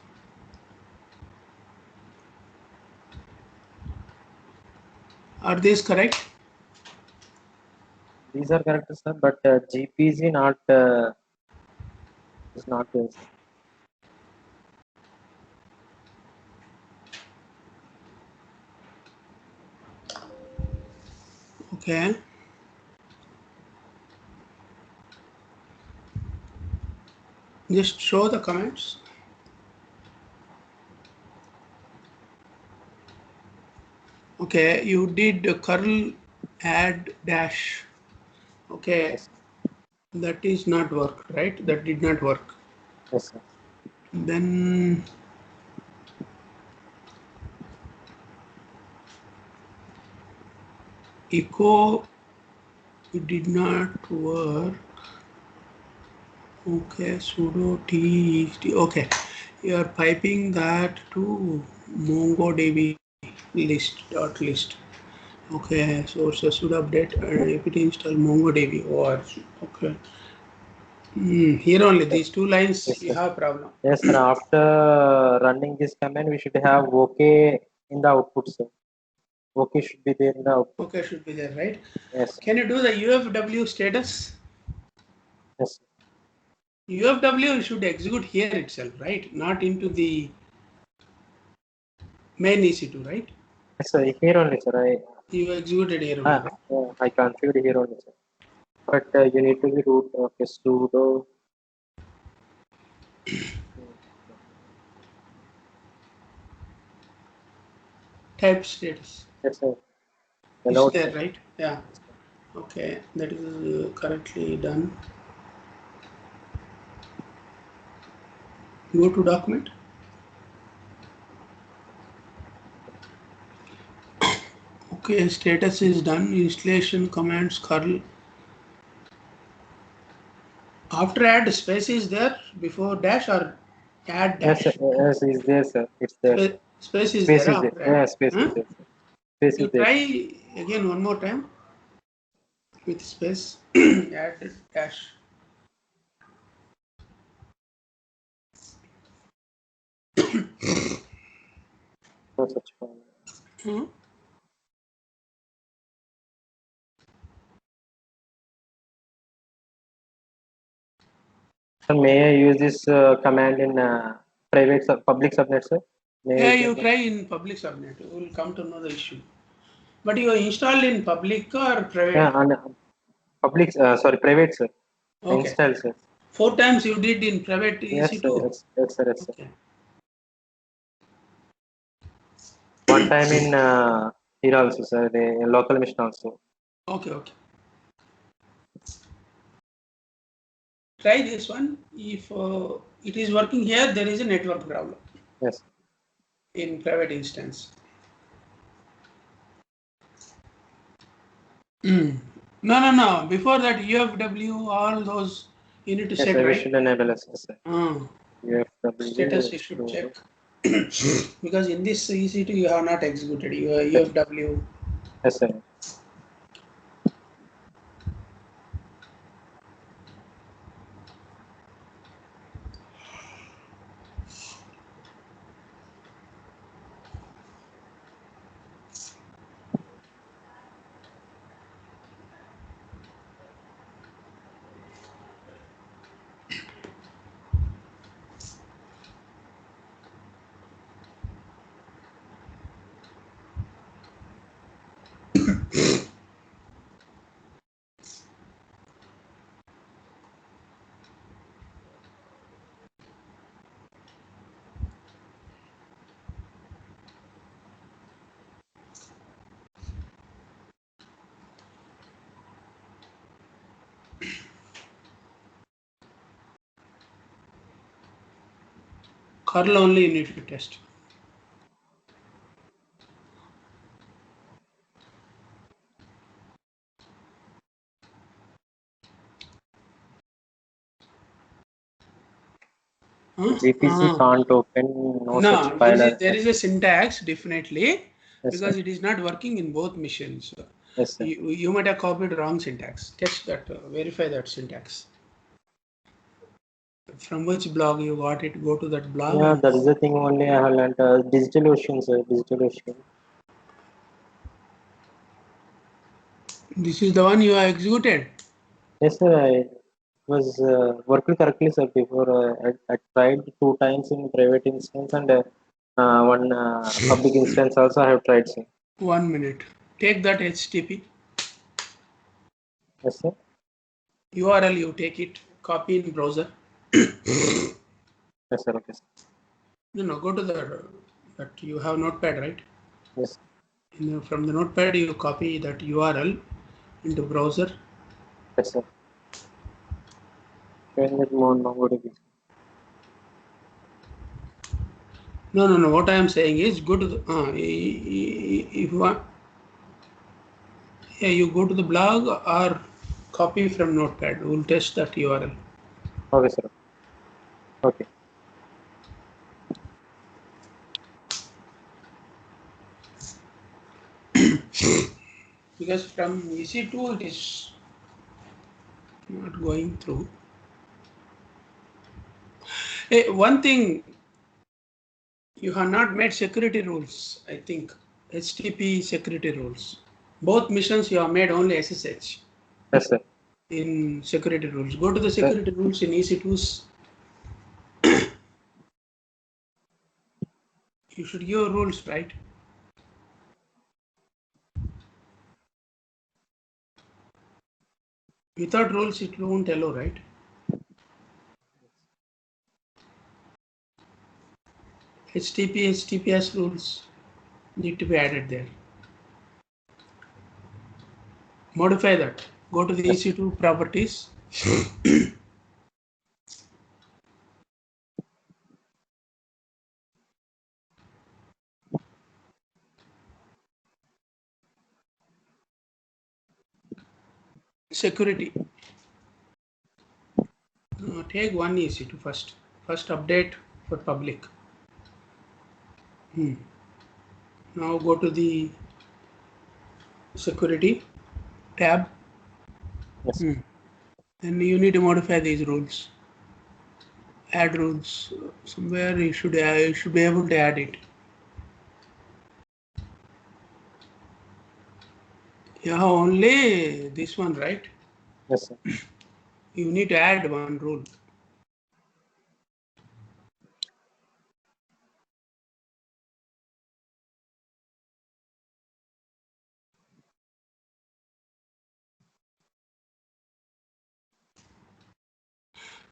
[SPEAKER 1] Are these correct?
[SPEAKER 2] These are correct, sir, but GPG not is not this.
[SPEAKER 1] Okay. Just show the comments. Okay, you did curl add dash. Okay,
[SPEAKER 2] Yes,
[SPEAKER 1] that is not work, right? That did not work.
[SPEAKER 2] yes, sir.
[SPEAKER 1] Then echo did not work. Okay, sudo txt. Okay, you are piping that to MongoDB list. Okay, sources should update apt install MongoDB org. Okay. Here only these two lines
[SPEAKER 2] Yes,
[SPEAKER 1] you
[SPEAKER 2] sir.
[SPEAKER 1] have problem.
[SPEAKER 2] Yes, sir. After running this command, we should have OK in the output, sir. OK should be there in the output.
[SPEAKER 1] Okay, should be there, right?
[SPEAKER 2] Yes,
[SPEAKER 1] Can you do the UFW status?
[SPEAKER 2] yes,
[SPEAKER 1] UFW should execute here itself, right? Not into the main EC2, right?
[SPEAKER 2] yes, sir. Here only, sir.
[SPEAKER 1] You executed here only, right?
[SPEAKER 2] I configured here only, sir. But you need to be root. Okay, sudo.
[SPEAKER 1] Type status.
[SPEAKER 2] Yes, sir.
[SPEAKER 1] It's
[SPEAKER 2] Allowed,
[SPEAKER 1] there,
[SPEAKER 2] sir.
[SPEAKER 1] right? Yeah. Okay, that is correctly done. Go to document. Okay, status is done. Installation commands curl. After add, space is there before dash or add
[SPEAKER 2] Yes, sir.
[SPEAKER 1] dash.
[SPEAKER 2] Yes, is there, sir. It's there.
[SPEAKER 1] Space is
[SPEAKER 2] Space
[SPEAKER 1] there
[SPEAKER 2] is there.
[SPEAKER 1] after add.
[SPEAKER 2] Yeah, space is
[SPEAKER 1] Huh?
[SPEAKER 2] there, sir. Space
[SPEAKER 1] You
[SPEAKER 2] is there.
[SPEAKER 1] try again one more time with space. Add dash.
[SPEAKER 2] No such problem.
[SPEAKER 1] Hmm?
[SPEAKER 2] Sir, may I use this command in public subnet, sir? May I
[SPEAKER 1] Yeah,
[SPEAKER 2] use
[SPEAKER 1] you
[SPEAKER 2] that?
[SPEAKER 1] try in public subnet. You will come to know the issue. But you installed in public or
[SPEAKER 2] Yeah,
[SPEAKER 1] private?
[SPEAKER 2] on public, sorry, private, sir.
[SPEAKER 1] Okay.
[SPEAKER 2] Install, sir.
[SPEAKER 1] 4 times you did in private
[SPEAKER 2] Yes, sir.
[SPEAKER 1] EC2?
[SPEAKER 2] Yes, sir. Yes, sir.
[SPEAKER 1] Okay.
[SPEAKER 2] One time in here also, sir. The local mission also.
[SPEAKER 1] Okay. Try this one. If it is working here, there is a network problem
[SPEAKER 2] Yes.
[SPEAKER 1] in private instance. No. Before that, UFW, all those you need to
[SPEAKER 2] Yes,
[SPEAKER 1] set,
[SPEAKER 2] sir. We
[SPEAKER 1] right?
[SPEAKER 2] should enable us, yes, sir.
[SPEAKER 1] Uh,
[SPEAKER 2] UFW.
[SPEAKER 1] Status you should check. Because in this EC2 you have not executed your UFW.
[SPEAKER 2] Yes, sir.
[SPEAKER 1] curl only you need to test.
[SPEAKER 2] VPC can't open, no such
[SPEAKER 1] No,
[SPEAKER 2] file.
[SPEAKER 1] there is a syntax definitely,
[SPEAKER 2] Yes,
[SPEAKER 1] because
[SPEAKER 2] sir.
[SPEAKER 1] it is not working in both machines.
[SPEAKER 2] Yes, sir.
[SPEAKER 1] You might have copied wrong syntax. Test that, verify that syntax. From which blog you got it, go to that blog.
[SPEAKER 2] Yeah,
[SPEAKER 1] And
[SPEAKER 2] that is the thing only I have learned. DigitalOcean, sir. DigitalOcean.
[SPEAKER 1] this is the one you have executed.
[SPEAKER 2] Yes, sir. I was working correctly, sir. Before I tried 2 times in private instance and one public instance also I have tried, sir.
[SPEAKER 1] 1 minute. Take that HTTP
[SPEAKER 2] Yes, sir.
[SPEAKER 1] URL, you take it, copy in browser.
[SPEAKER 2] Yes, sir. Okay, sir.
[SPEAKER 1] No, go to the that you have notepad, right?
[SPEAKER 2] Yes.
[SPEAKER 1] From the notepad, you copy that URL into browser.
[SPEAKER 2] Yes, sir. Showing that more MongoDB.
[SPEAKER 1] No. What I am saying is go to the if you want, yeah, you go to the blog or copy from notepad. We'll test that URL.
[SPEAKER 2] Okay, sir. Okay.
[SPEAKER 1] Because from EC2 it is not going through. Hey, one thing, you have not made security rules, I think. HTTP security rules. Both missions you have made only SSH
[SPEAKER 2] Yes, sir.
[SPEAKER 1] in security rules. Go to the
[SPEAKER 2] Sir.
[SPEAKER 1] security rules in EC2's. You should give rules, right? Without rules, it won't allow, right? HTTP, HTTPS rules need to be added there. Modify that. Go to the
[SPEAKER 2] Yes.
[SPEAKER 1] EC2 properties. Security. Take one EC2 first. First update for public. Now go to the security tab.
[SPEAKER 2] Yes.
[SPEAKER 1] Then you need to modify these rules. Add rules. Somewhere you should be able to add it. You have only this one, right?
[SPEAKER 2] Yes, sir.
[SPEAKER 1] You need to add one rule.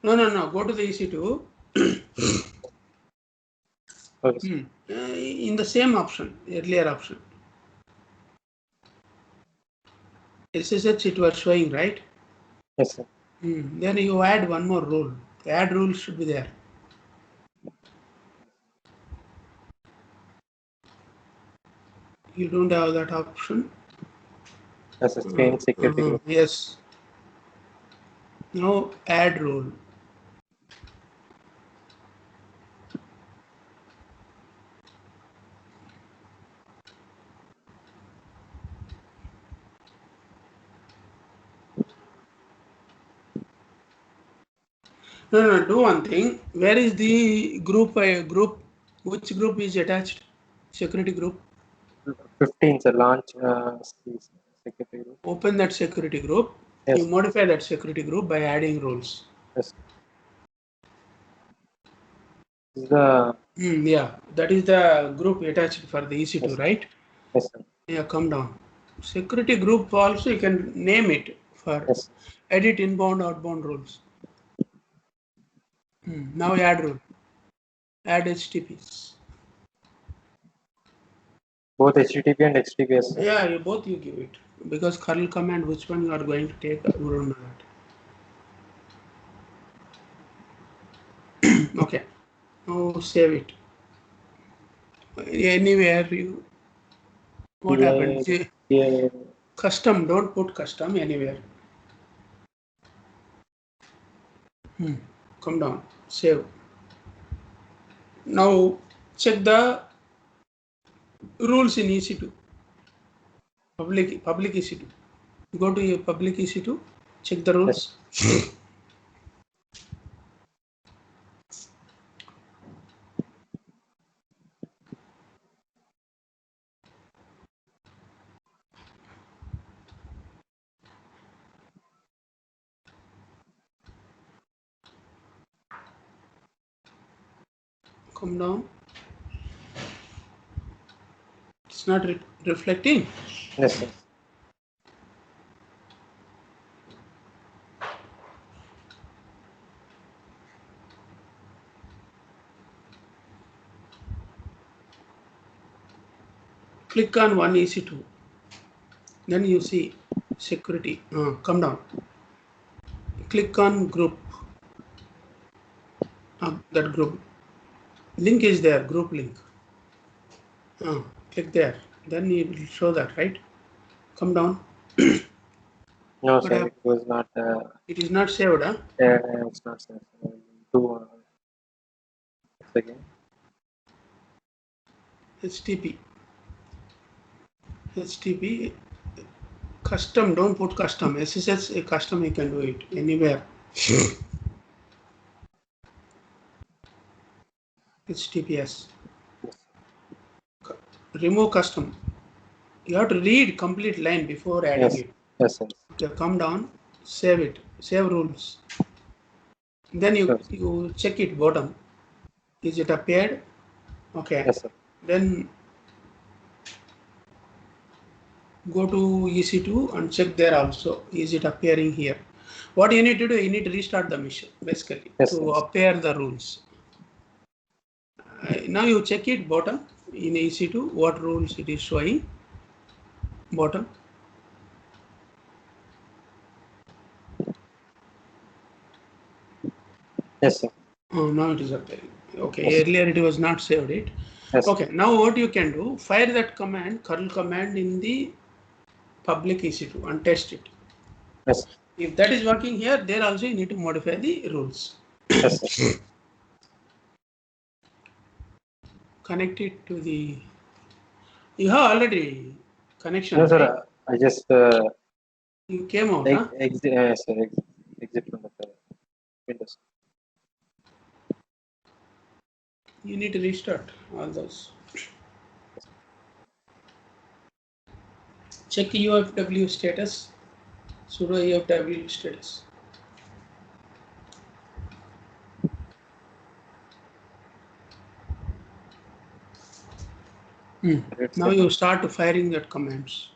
[SPEAKER 1] No. Go to the EC2.
[SPEAKER 2] Okay, sir.
[SPEAKER 1] In the same option, earlier option. SSH it was showing, right?
[SPEAKER 2] Yes, sir.
[SPEAKER 1] Then you add one more rule. The add rule should be there. You don't have that option.
[SPEAKER 2] Yes, sir. Same security group.
[SPEAKER 1] Yes. Now add rule. No. Do one thing. Where is the group? Which group is attached? Security group.
[SPEAKER 2] 15, sir. Launch security group.
[SPEAKER 1] Open that security group. You
[SPEAKER 2] Yes.
[SPEAKER 1] modify that security group by adding rules.
[SPEAKER 2] Yes. This is the
[SPEAKER 1] Yeah, that is the group attached for the EC2,
[SPEAKER 2] yes.
[SPEAKER 1] right?
[SPEAKER 2] Yes, sir.
[SPEAKER 1] Yeah, come down. Security group also you can name it for
[SPEAKER 2] Yes.
[SPEAKER 1] edit inbound outbound rules. Now add rule. Add HTTPs.
[SPEAKER 2] Both HTTP and HTTPS, sir.
[SPEAKER 1] Yeah, both you give it. Because curl command, which one you are going to take, you don't know that. Okay. Now save it. Anywhere you, what happened? Custom, don't put custom anywhere. Come down, save. Now check the rules in EC2, public EC2. Go to your public EC2, check the rules. Come down. It's not reflecting.
[SPEAKER 2] Yes, sir.
[SPEAKER 1] Click on one EC2. Then you see security. Come down. Click on group. That group link is there. Group link. Click there. Then it will show that, right? Come down.
[SPEAKER 2] No, sir. It was not.
[SPEAKER 1] It is not saved, huh?
[SPEAKER 2] It's not saved. Do again.
[SPEAKER 1] HTTP. Custom. Don't put custom. SSH a custom. You can do it anywhere. HTTPS. Remove custom. You have to read complete line before adding it.
[SPEAKER 2] Yes, sir.
[SPEAKER 1] Okay, come down, save it, save rules. Then you check it bottom. Is it appeared? Okay.
[SPEAKER 2] Yes, sir.
[SPEAKER 1] Then go to EC2 and check there also. Is it appearing here? What you need to do, you need to restart the mission basically to appear the rules. Now you check it bottom in EC2, what rules it is showing. Bottom.
[SPEAKER 2] Yes, sir.
[SPEAKER 1] Oh, now it is appearing. Okay, yes. Earlier it was not saved it.
[SPEAKER 2] Yes.
[SPEAKER 1] Okay, now what you can do, fire that command, curl command in the public EC2 and test it.
[SPEAKER 2] Yes.
[SPEAKER 1] If that is working here, there also you need to modify the rules.
[SPEAKER 2] Yes, sir.
[SPEAKER 1] Connect it to the, you have already connection.
[SPEAKER 2] No,
[SPEAKER 1] right?
[SPEAKER 2] sir. I just
[SPEAKER 1] you came out,
[SPEAKER 2] exit from the Windows.
[SPEAKER 1] You need to restart all those. Check UFW status, sudo UFW status. Now you start firing that commands.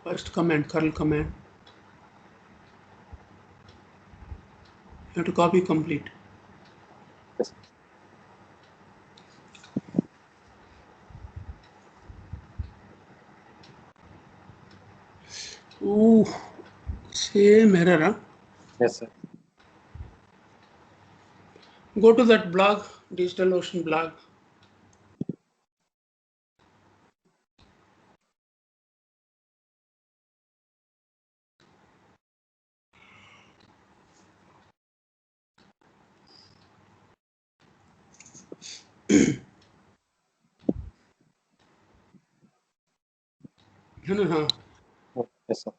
[SPEAKER 1] First command, curl command. You have to copy complete.
[SPEAKER 2] Yes.
[SPEAKER 1] Oh, same error, huh?
[SPEAKER 2] Yes, sir.
[SPEAKER 1] Go to that blog, DigitalOcean blog. No.
[SPEAKER 2] Yes, sir.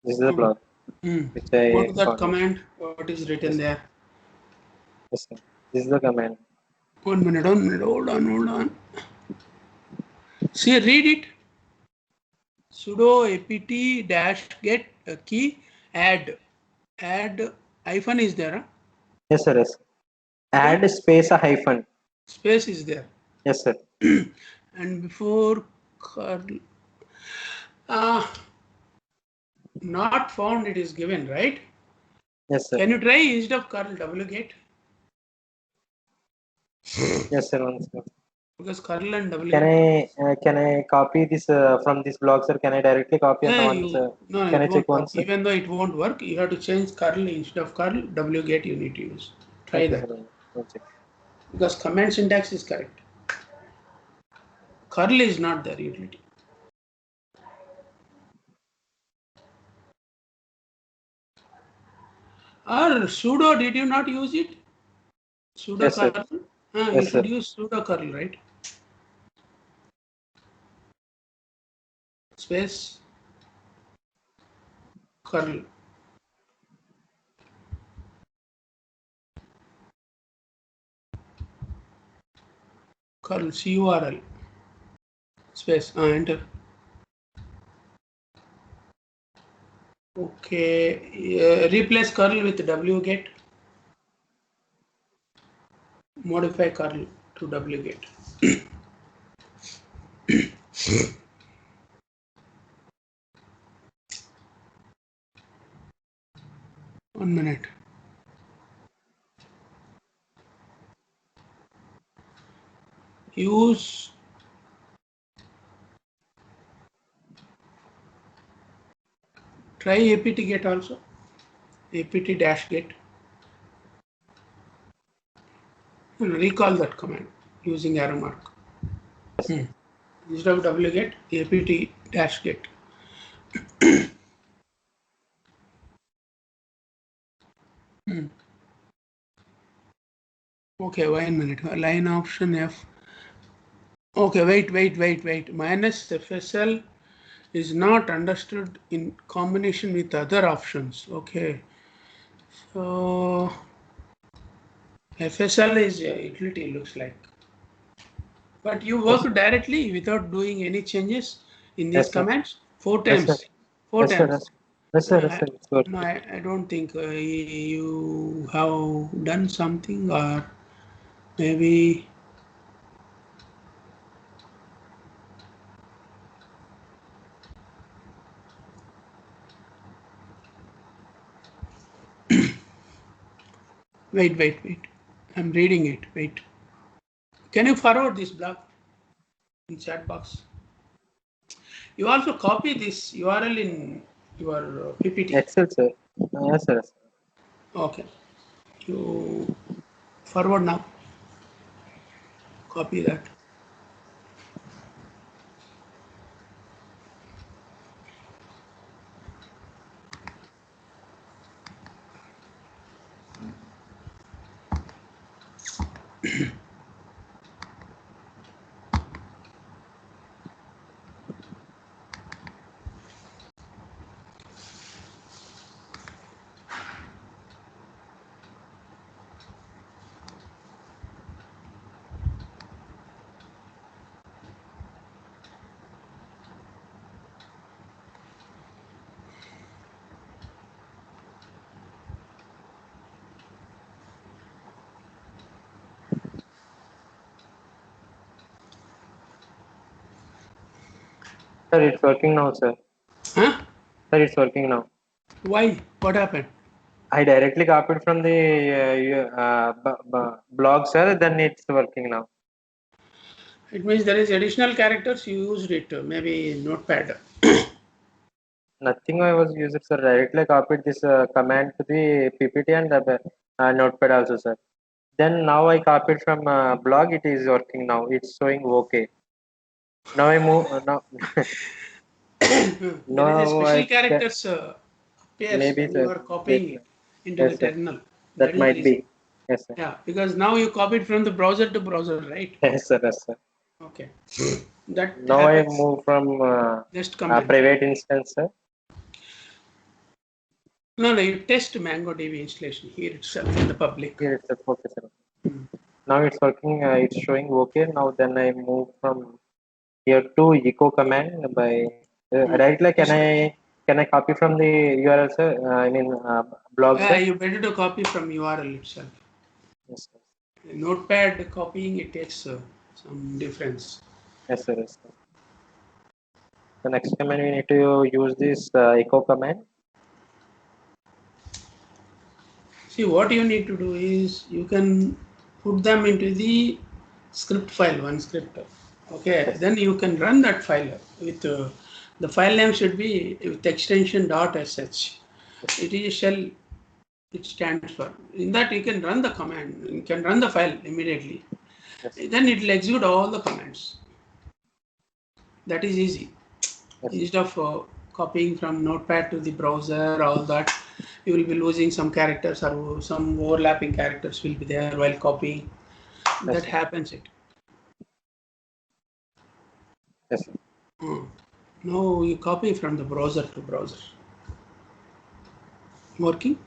[SPEAKER 2] This is the blog.
[SPEAKER 1] Go to that command. What is written there?
[SPEAKER 2] Yes, sir. This is the command.
[SPEAKER 1] 1 minute, hold on. See, read it. Sudo apt-get key add hyphen is there, huh?
[SPEAKER 2] Yes, sir. Yes. Add space a hyphen.
[SPEAKER 1] Space is there.
[SPEAKER 2] Yes, sir.
[SPEAKER 1] And before curl, not found it is given, right?
[SPEAKER 2] Yes, sir.
[SPEAKER 1] Can you try instead of curl wget?
[SPEAKER 2] Yes, sir. One second.
[SPEAKER 1] Because curl and wget.
[SPEAKER 2] Can I copy this from this blog, sir? Can I directly copy once?
[SPEAKER 1] No,
[SPEAKER 2] can I check once?
[SPEAKER 1] Even though it won't work, you have to change curl instead of curl wget. You need to use. Try that.
[SPEAKER 2] Okay.
[SPEAKER 1] Because command syntax is correct. Curl is not there utility. Or sudo, did you not use it? Sudo
[SPEAKER 2] Yes, sir.
[SPEAKER 1] curl? You
[SPEAKER 2] Yes,
[SPEAKER 1] should
[SPEAKER 2] sir.
[SPEAKER 1] use sudo curl, right? Space curl. Curl curl space enter. Okay, replace curl with wget. Modify curl to wget. 1 minute. Use try apt get also. Apt dash get. Recall that command using arrow mark. Instead of wget, apt dash get. Okay, 1 minute. Line option F. Okay, wait. Minus FSL is not understood in combination with other options. Okay. So FSL is utility, looks like. But you work directly without doing any changes in these
[SPEAKER 2] Yes, sir.
[SPEAKER 1] commands 4
[SPEAKER 2] Yes, sir.
[SPEAKER 1] times. 4
[SPEAKER 2] Yes, sir.
[SPEAKER 1] times.
[SPEAKER 2] Yes, sir. Yes, sir. It's
[SPEAKER 1] No,
[SPEAKER 2] working.
[SPEAKER 1] I don't think you have done something, or maybe wait. I'm reading it. Wait. Can you forward this blog in chat box? You also copy this URL in your PPT.
[SPEAKER 2] Excel, sir. Yes, sir. Yes, sir.
[SPEAKER 1] Okay. You forward now. Copy that.
[SPEAKER 2] Sir, it's working now, sir.
[SPEAKER 1] Huh?
[SPEAKER 2] Sir, it's working now.
[SPEAKER 1] Why? What happened?
[SPEAKER 2] I directly copied from the blog, sir. Then it's working now.
[SPEAKER 1] It means there is additional characters you used it, maybe notepad.
[SPEAKER 2] Nothing I was using, sir. Directly copied this command to the PPT and the notepad also, sir. Then now I copied from blog. It is working now. It's showing okay. Now I move. Now,
[SPEAKER 1] There is a
[SPEAKER 2] now
[SPEAKER 1] special
[SPEAKER 2] I can,
[SPEAKER 1] characters appears
[SPEAKER 2] maybe,
[SPEAKER 1] when you
[SPEAKER 2] sir.
[SPEAKER 1] are
[SPEAKER 2] Yes,
[SPEAKER 1] copying
[SPEAKER 2] sir.
[SPEAKER 1] it into the
[SPEAKER 2] Yes, sir.
[SPEAKER 1] terminal. That
[SPEAKER 2] That
[SPEAKER 1] is the
[SPEAKER 2] might
[SPEAKER 1] reason.
[SPEAKER 2] be. Yes, sir.
[SPEAKER 1] Yeah, because now you copied from the browser to browser, right?
[SPEAKER 2] Yes, sir. Yes, sir.
[SPEAKER 1] Okay. That
[SPEAKER 2] Now I
[SPEAKER 1] happens.
[SPEAKER 2] move from
[SPEAKER 1] Just comment.
[SPEAKER 2] private instance, sir.
[SPEAKER 1] No, you test MongoDB installation here itself in the public.
[SPEAKER 2] Here it's a focus. Now it's working. It's showing okay. Now then I move from here to echo command by directly. Can I copy from the URL, sir? I mean blog, sir.
[SPEAKER 1] You better to copy from URL itself.
[SPEAKER 2] Yes, sir.
[SPEAKER 1] Notepad copying, it takes some difference.
[SPEAKER 2] Yes, sir. Yes, sir. The next command we need to use this echo command.
[SPEAKER 1] See, what you need to do is you can put them into the script file, one script. Okay,
[SPEAKER 2] Yes.
[SPEAKER 1] then you can run that file with the file name should be with extension .sh. It is a shell it stands for. In that you can run the command, you can run the file immediately.
[SPEAKER 2] Yes.
[SPEAKER 1] Then it will execute all the commands. That is easy.
[SPEAKER 2] Yes.
[SPEAKER 1] Instead of copying from notepad to the browser, all that, you will be losing some characters or some overlapping characters will be there while copying.
[SPEAKER 2] Yes,
[SPEAKER 1] That
[SPEAKER 2] sir.
[SPEAKER 1] happens it.
[SPEAKER 2] Yes, sir.
[SPEAKER 1] Now you copy from the browser to browser. Working?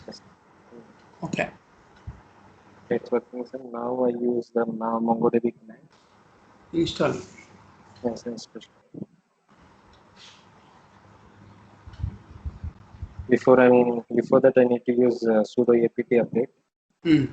[SPEAKER 2] Yes.
[SPEAKER 1] Okay.
[SPEAKER 2] It's working, sir. Now I use the MongoDB command.
[SPEAKER 1] Install.
[SPEAKER 2] Yes, especially. Before that I need to use sudo apt update.
[SPEAKER 1] Hmm.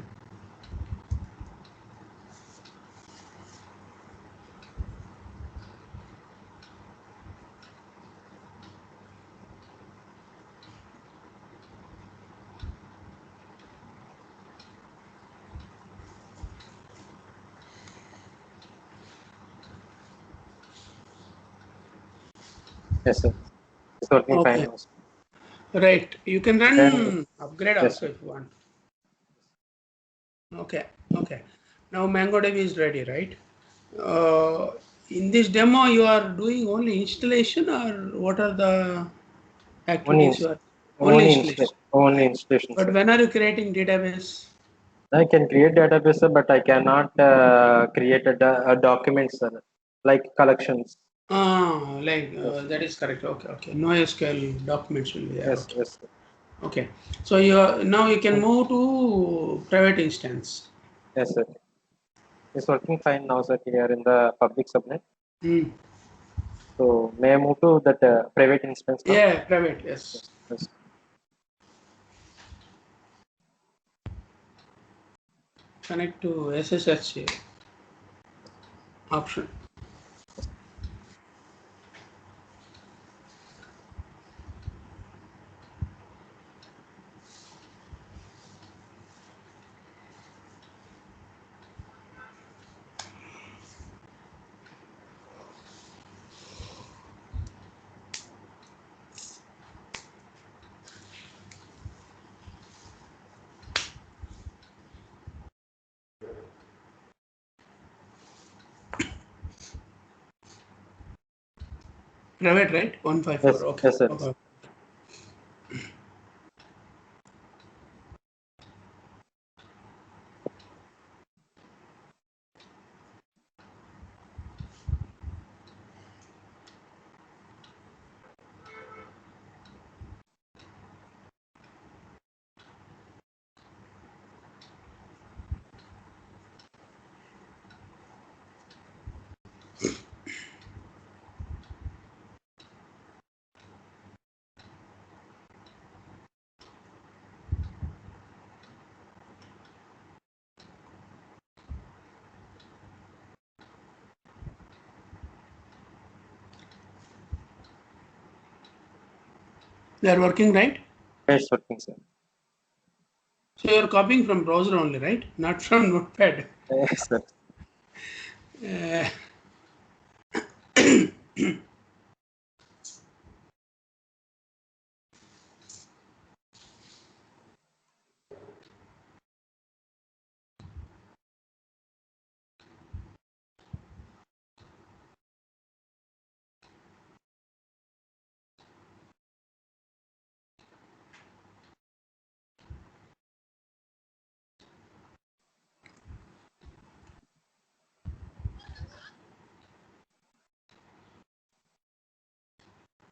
[SPEAKER 2] Yes, sir. It's working fine
[SPEAKER 1] Okay.
[SPEAKER 2] now, sir.
[SPEAKER 1] Right. You can
[SPEAKER 2] Then
[SPEAKER 1] run upgrade
[SPEAKER 2] yes,
[SPEAKER 1] also
[SPEAKER 2] sir.
[SPEAKER 1] if you want. Okay. Okay. Now MongoDB is ready, right? Uh, in this demo, you are doing only installation, or what are the
[SPEAKER 2] Only
[SPEAKER 1] activities you are? Only installation.
[SPEAKER 2] only installation,
[SPEAKER 1] But
[SPEAKER 2] sir.
[SPEAKER 1] when are you creating database?
[SPEAKER 2] I can create database, sir, but I cannot create a document, sir, like collections.
[SPEAKER 1] Like
[SPEAKER 2] Yes,
[SPEAKER 1] that is correct. Okay, okay. NoSQL documents will be there.
[SPEAKER 2] yes,
[SPEAKER 1] Okay,
[SPEAKER 2] yes, sir.
[SPEAKER 1] okay. So now you can move to private instance.
[SPEAKER 2] Yes, sir. It's working fine now, sir. Here in the public subnet.
[SPEAKER 1] Hmm.
[SPEAKER 2] So may I move to that private instance now?
[SPEAKER 1] Yeah, private. Yes.
[SPEAKER 2] Yes, yes.
[SPEAKER 1] Connect to SSH option. Private, right? 154.
[SPEAKER 2] Yes,
[SPEAKER 1] Okay.
[SPEAKER 2] yes, sir.
[SPEAKER 1] Okay. They are working, right?
[SPEAKER 2] It's working, sir.
[SPEAKER 1] So you're copying from browser only, right? Not from Notepad.
[SPEAKER 2] Yes, sir.
[SPEAKER 1] Uh,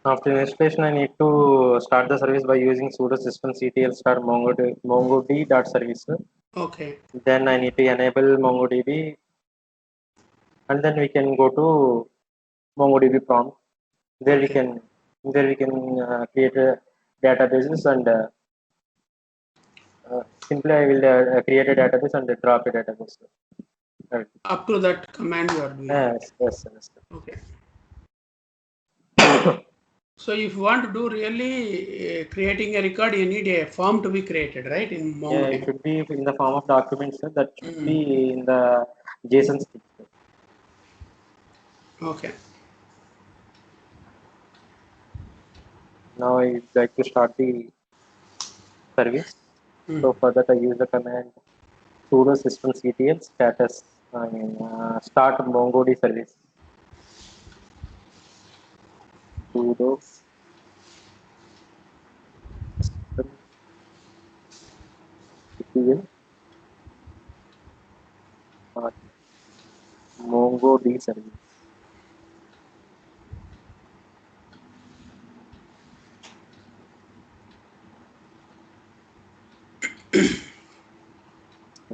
[SPEAKER 2] After installation, I need to start the service by using sudo systemctl star mongodb.service.
[SPEAKER 1] okay.
[SPEAKER 2] Then I need to enable MongoDB, and then we can go to MongoDB prompt. There we
[SPEAKER 1] Okay.
[SPEAKER 2] can create databases and simply I will create a database and drop a database. Right.
[SPEAKER 1] Up to that command you are doing. Okay.
[SPEAKER 2] Yes, yes, yes.
[SPEAKER 1] Okay. So if you want to do really creating a record, you need a form to be created, right? In
[SPEAKER 2] Yeah, it
[SPEAKER 1] MongoDB.
[SPEAKER 2] should be in the form of documents, sir. That should
[SPEAKER 1] Mm.
[SPEAKER 2] be in the JSON script, sir.
[SPEAKER 1] Okay.
[SPEAKER 2] Now I'd like to start the service. So for that I use the command sudo systemctl status. Start MongoDB service. Sudo systemctl start MongoDB service.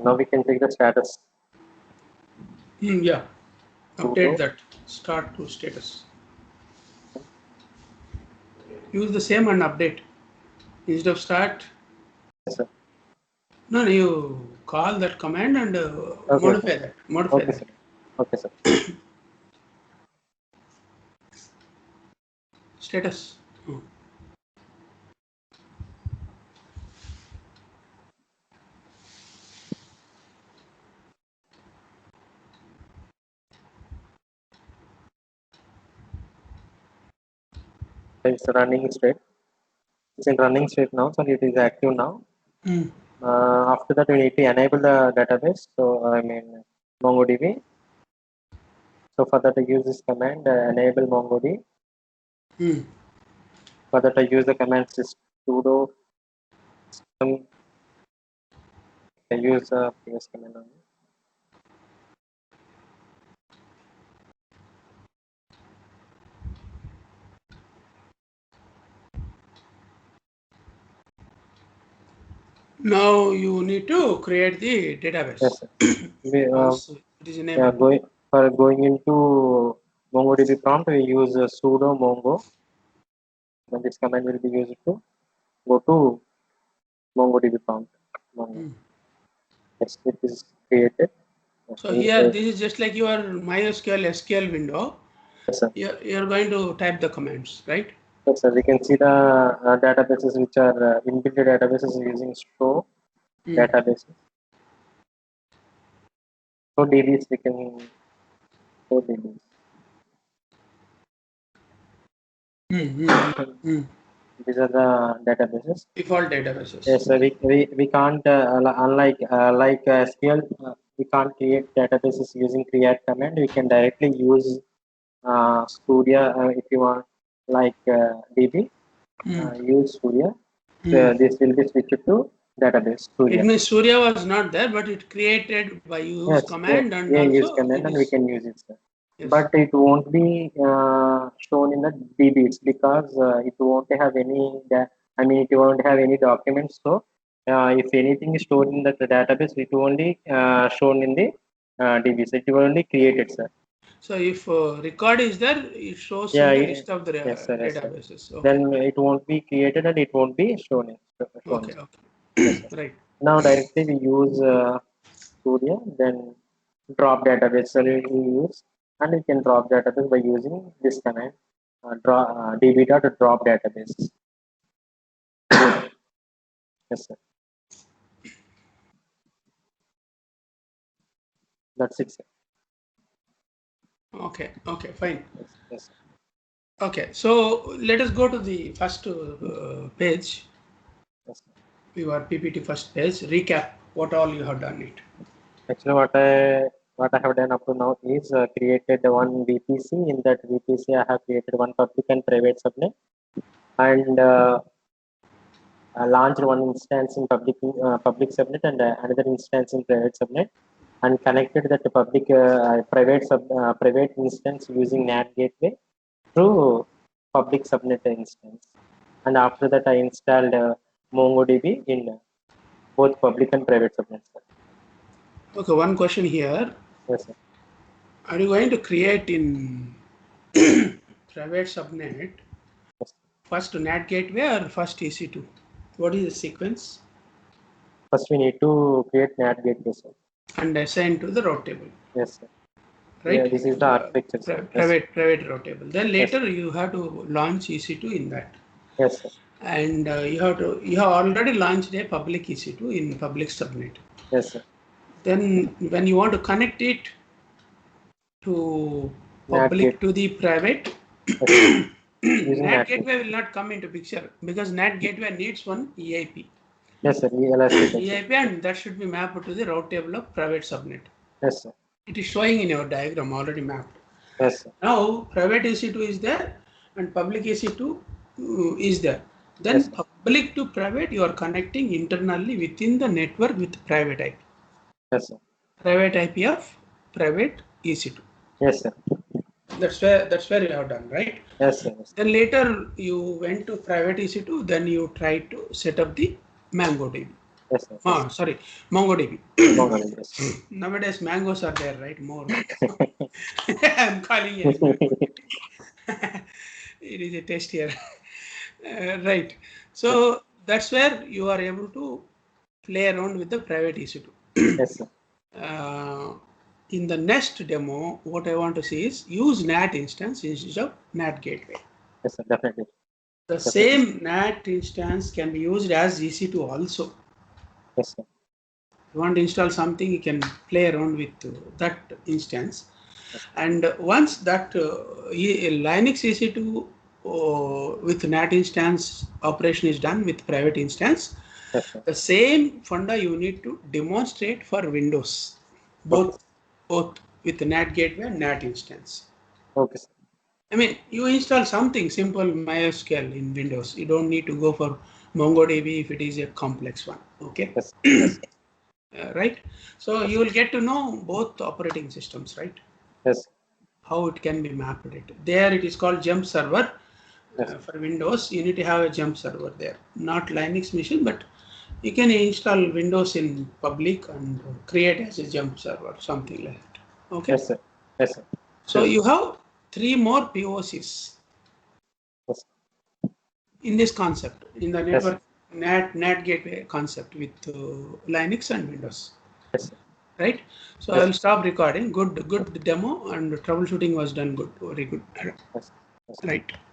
[SPEAKER 2] Now we can take the status.
[SPEAKER 1] Yeah, update
[SPEAKER 2] Sudo.
[SPEAKER 1] that start to status. Use the same and update instead of start.
[SPEAKER 2] Yes, sir.
[SPEAKER 1] No, you call that command and
[SPEAKER 2] Okay,
[SPEAKER 1] modify
[SPEAKER 2] okay.
[SPEAKER 1] that. Modify
[SPEAKER 2] Okay,
[SPEAKER 1] that.
[SPEAKER 2] sir. Okay, sir.
[SPEAKER 1] Status.
[SPEAKER 2] It's running state. It's in running state now, so it is active now. After that, we need to enable the database. So MongoDB. So for that, I use this command enable MongoDB. For that, I use the command sudo system. I use the previous command only.
[SPEAKER 1] Now you need to create the database.
[SPEAKER 2] Yes, sir.
[SPEAKER 1] Once it is enabled.
[SPEAKER 2] Going into MongoDB prompt, we use sudo mongo. And this command will be used to go to MongoDB prompt. Mongo. Yes, it is created.
[SPEAKER 1] So here, this is just like your MySQL SQL window.
[SPEAKER 2] Yes, sir.
[SPEAKER 1] You're going to type the commands, right?
[SPEAKER 2] Yes, sir. We can see the databases which are inbuilt databases using Store databases. So DBs we can store DBs. These are the databases.
[SPEAKER 1] Default databases.
[SPEAKER 2] Yes, sir. We can't unlike like SQL we can't create databases using create command. We can directly use Studio if you want like DB. Use Surya. This will be switched to database Surya.
[SPEAKER 1] It means Surya was not there, but it created by use command and also
[SPEAKER 2] use command and we can use it, sir.
[SPEAKER 1] Yes.
[SPEAKER 2] But it won't be shown in the DBs because it won't have any. It won't have any documents. So if anything is stored in the database, it only shown in the DBs. It will only created, sir.
[SPEAKER 1] So if record is there, it shows in the list of the databases.
[SPEAKER 2] Okay. Then it won't be created and it won't be shown.
[SPEAKER 1] Okay.
[SPEAKER 2] Yes,
[SPEAKER 1] right.
[SPEAKER 2] Now directly we use Studio, then drop database. So we use and we can drop database by using this command db.drop database. Yes, sir. That's it, sir.
[SPEAKER 1] Okay, fine.
[SPEAKER 2] Yes.
[SPEAKER 1] Okay, so let us go to the first page.
[SPEAKER 2] Yes.
[SPEAKER 1] Your PPT first page. Recap what all you have done it.
[SPEAKER 2] Actually, what I have done up to now is created one VPC. In that VPC, I have created one public and private subnet, and launched one instance in public subnet and another instance in private subnet, and connected that private instance using NAT gateway through public subnet instance. And after that, I installed MongoDB in both public and private subnets.
[SPEAKER 1] Okay, one question here.
[SPEAKER 2] Yes, sir.
[SPEAKER 1] Are you going to create in private subnet first NAT gateway or first EC2? What is the sequence?
[SPEAKER 2] First, we need to create NAT gateway, sir.
[SPEAKER 1] And assign to the route table.
[SPEAKER 2] Yes, sir.
[SPEAKER 1] Right?
[SPEAKER 2] Yeah, this is the architecture.
[SPEAKER 1] Private route table. Then later you have to launch EC2 in that.
[SPEAKER 2] Yes, sir.
[SPEAKER 1] And you have already launched a public EC2 in public subnet.
[SPEAKER 2] Yes, sir.
[SPEAKER 1] Then when you want to connect it to public to the private, NAT gateway will not come into picture because NAT gateway needs one EIP.
[SPEAKER 2] Yes, sir. Elastic access.
[SPEAKER 1] EIP, and that should be mapped to the route table of private subnet.
[SPEAKER 2] Yes, sir.
[SPEAKER 1] It is showing in your diagram already mapped.
[SPEAKER 2] Yes, sir.
[SPEAKER 1] Now private EC2 is there and public EC2 is there. Then
[SPEAKER 2] Yes, sir.
[SPEAKER 1] public to private, you are connecting internally within the network with private IP.
[SPEAKER 2] Yes, sir.
[SPEAKER 1] Private IP of private EC2.
[SPEAKER 2] Yes, sir.
[SPEAKER 1] That's where you have done, right?
[SPEAKER 2] Yes, sir. Yes,
[SPEAKER 1] Then later you went to private EC2. Then you tried to set up the MongoDB.
[SPEAKER 2] yes, sir.
[SPEAKER 1] Sorry, MongoDB.
[SPEAKER 2] MongoDB, yes.
[SPEAKER 1] Nowadays mangoes are there, right? More. I'm calling it mango. It is a test here. Right. So that's where you are able to play around with the private EC2.
[SPEAKER 2] Yes, sir.
[SPEAKER 1] In the next demo, what I want to see is use NAT instance instead of NAT gateway.
[SPEAKER 2] Yes, sir. Definitely.
[SPEAKER 1] The same NAT instance can be used as EC2 also.
[SPEAKER 2] Yes, sir.
[SPEAKER 1] If you want to install something, you can play around with that instance. And once that Linux EC2 with NAT instance operation is done with private instance,
[SPEAKER 2] Yes, sir.
[SPEAKER 1] the same funda you need to demonstrate for Windows, both with NAT gateway and NAT instance.
[SPEAKER 2] Okay, sir.
[SPEAKER 1] I mean, you install something simple MySQL in Windows. You don't need to go for MongoDB if it is a complex one. Okay.
[SPEAKER 2] Yes. Yes.
[SPEAKER 1] Right. So you will get to know both operating systems, right?
[SPEAKER 2] Yes.
[SPEAKER 1] How it can be mapped. There it is called jump server. For Windows, you need to have a jump server there. Not Linux machine, but you can install Windows in public and create as a jump server, something like that. Okay.
[SPEAKER 2] Yes, sir. Yes, sir.
[SPEAKER 1] So you have 3 more POCs
[SPEAKER 2] Yes.
[SPEAKER 1] in this concept, in the
[SPEAKER 2] Yes,
[SPEAKER 1] network NAT gateway concept with Linux and Windows.
[SPEAKER 2] Yes, sir.
[SPEAKER 1] Right. So
[SPEAKER 2] Yes.
[SPEAKER 1] I will stop recording. Good demo, and troubleshooting was done good. Very good.
[SPEAKER 2] Yes. Yes.
[SPEAKER 1] Right.